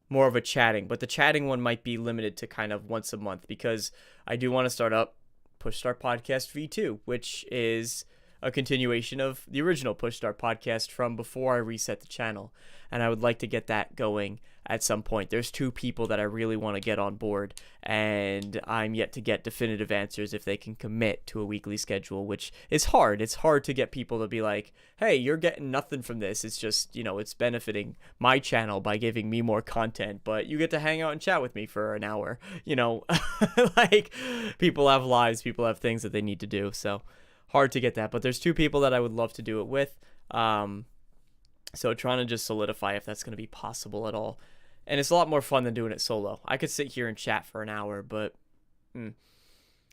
more of a chatting. But the chatting one might be limited to kind of once a month, because I do want to start up Push Start Podcast V2, which is a continuation of the original Push Start Podcast from before I reset the channel. And I would like to get that going at some point. There's 2 people that I really want to get on board, and I'm yet to get definitive answers if they can commit to a weekly schedule, which is hard. It's hard to get people to be like, hey, you're getting nothing from this. It's just, you know, it's benefiting my channel by giving me more content, but you get to hang out and chat with me for an hour. You know, like, people have lives, people have things that they need to do, so hard to get that. But there's 2 people that I would love to do it with. So trying to just solidify if that's going to be possible at all. And it's a lot more fun than doing it solo. I could sit here and chat for an hour, but...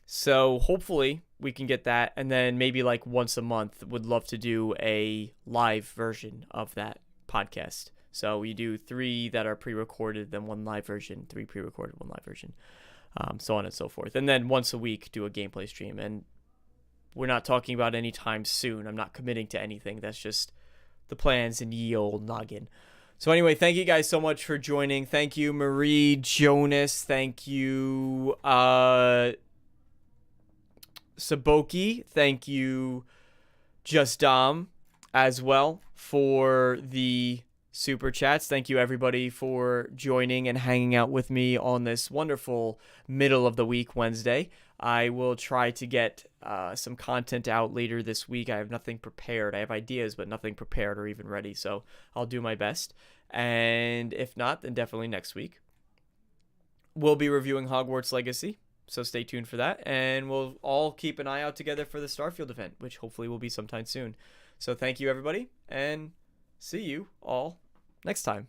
So hopefully we can get that. And then maybe like once a month, would love to do a live version of that podcast. So we do 3 that are pre-recorded, then 1 live version, 3 pre-recorded, 1 live version, so on and so forth. And then once a week, do a gameplay stream. And we're not talking about any time soon. I'm not committing to anything. That's just the plans in ye old noggin. So anyway, thank you guys so much for joining. Thank you, Marie, Jonas. Thank you, Saboki. Thank you, Just Dom, as well, for the super chats. Thank you, everybody, for joining and hanging out with me on this wonderful middle of the week Wednesday. I will try to get some content out later this week. I have nothing prepared. I have ideas, but nothing prepared or even ready. So I'll do my best. And if not, then definitely next week. We'll be reviewing Hogwarts Legacy. So stay tuned for that. And we'll all keep an eye out together for the Starfield event, which hopefully will be sometime soon. So thank you, everybody. And see you all next time.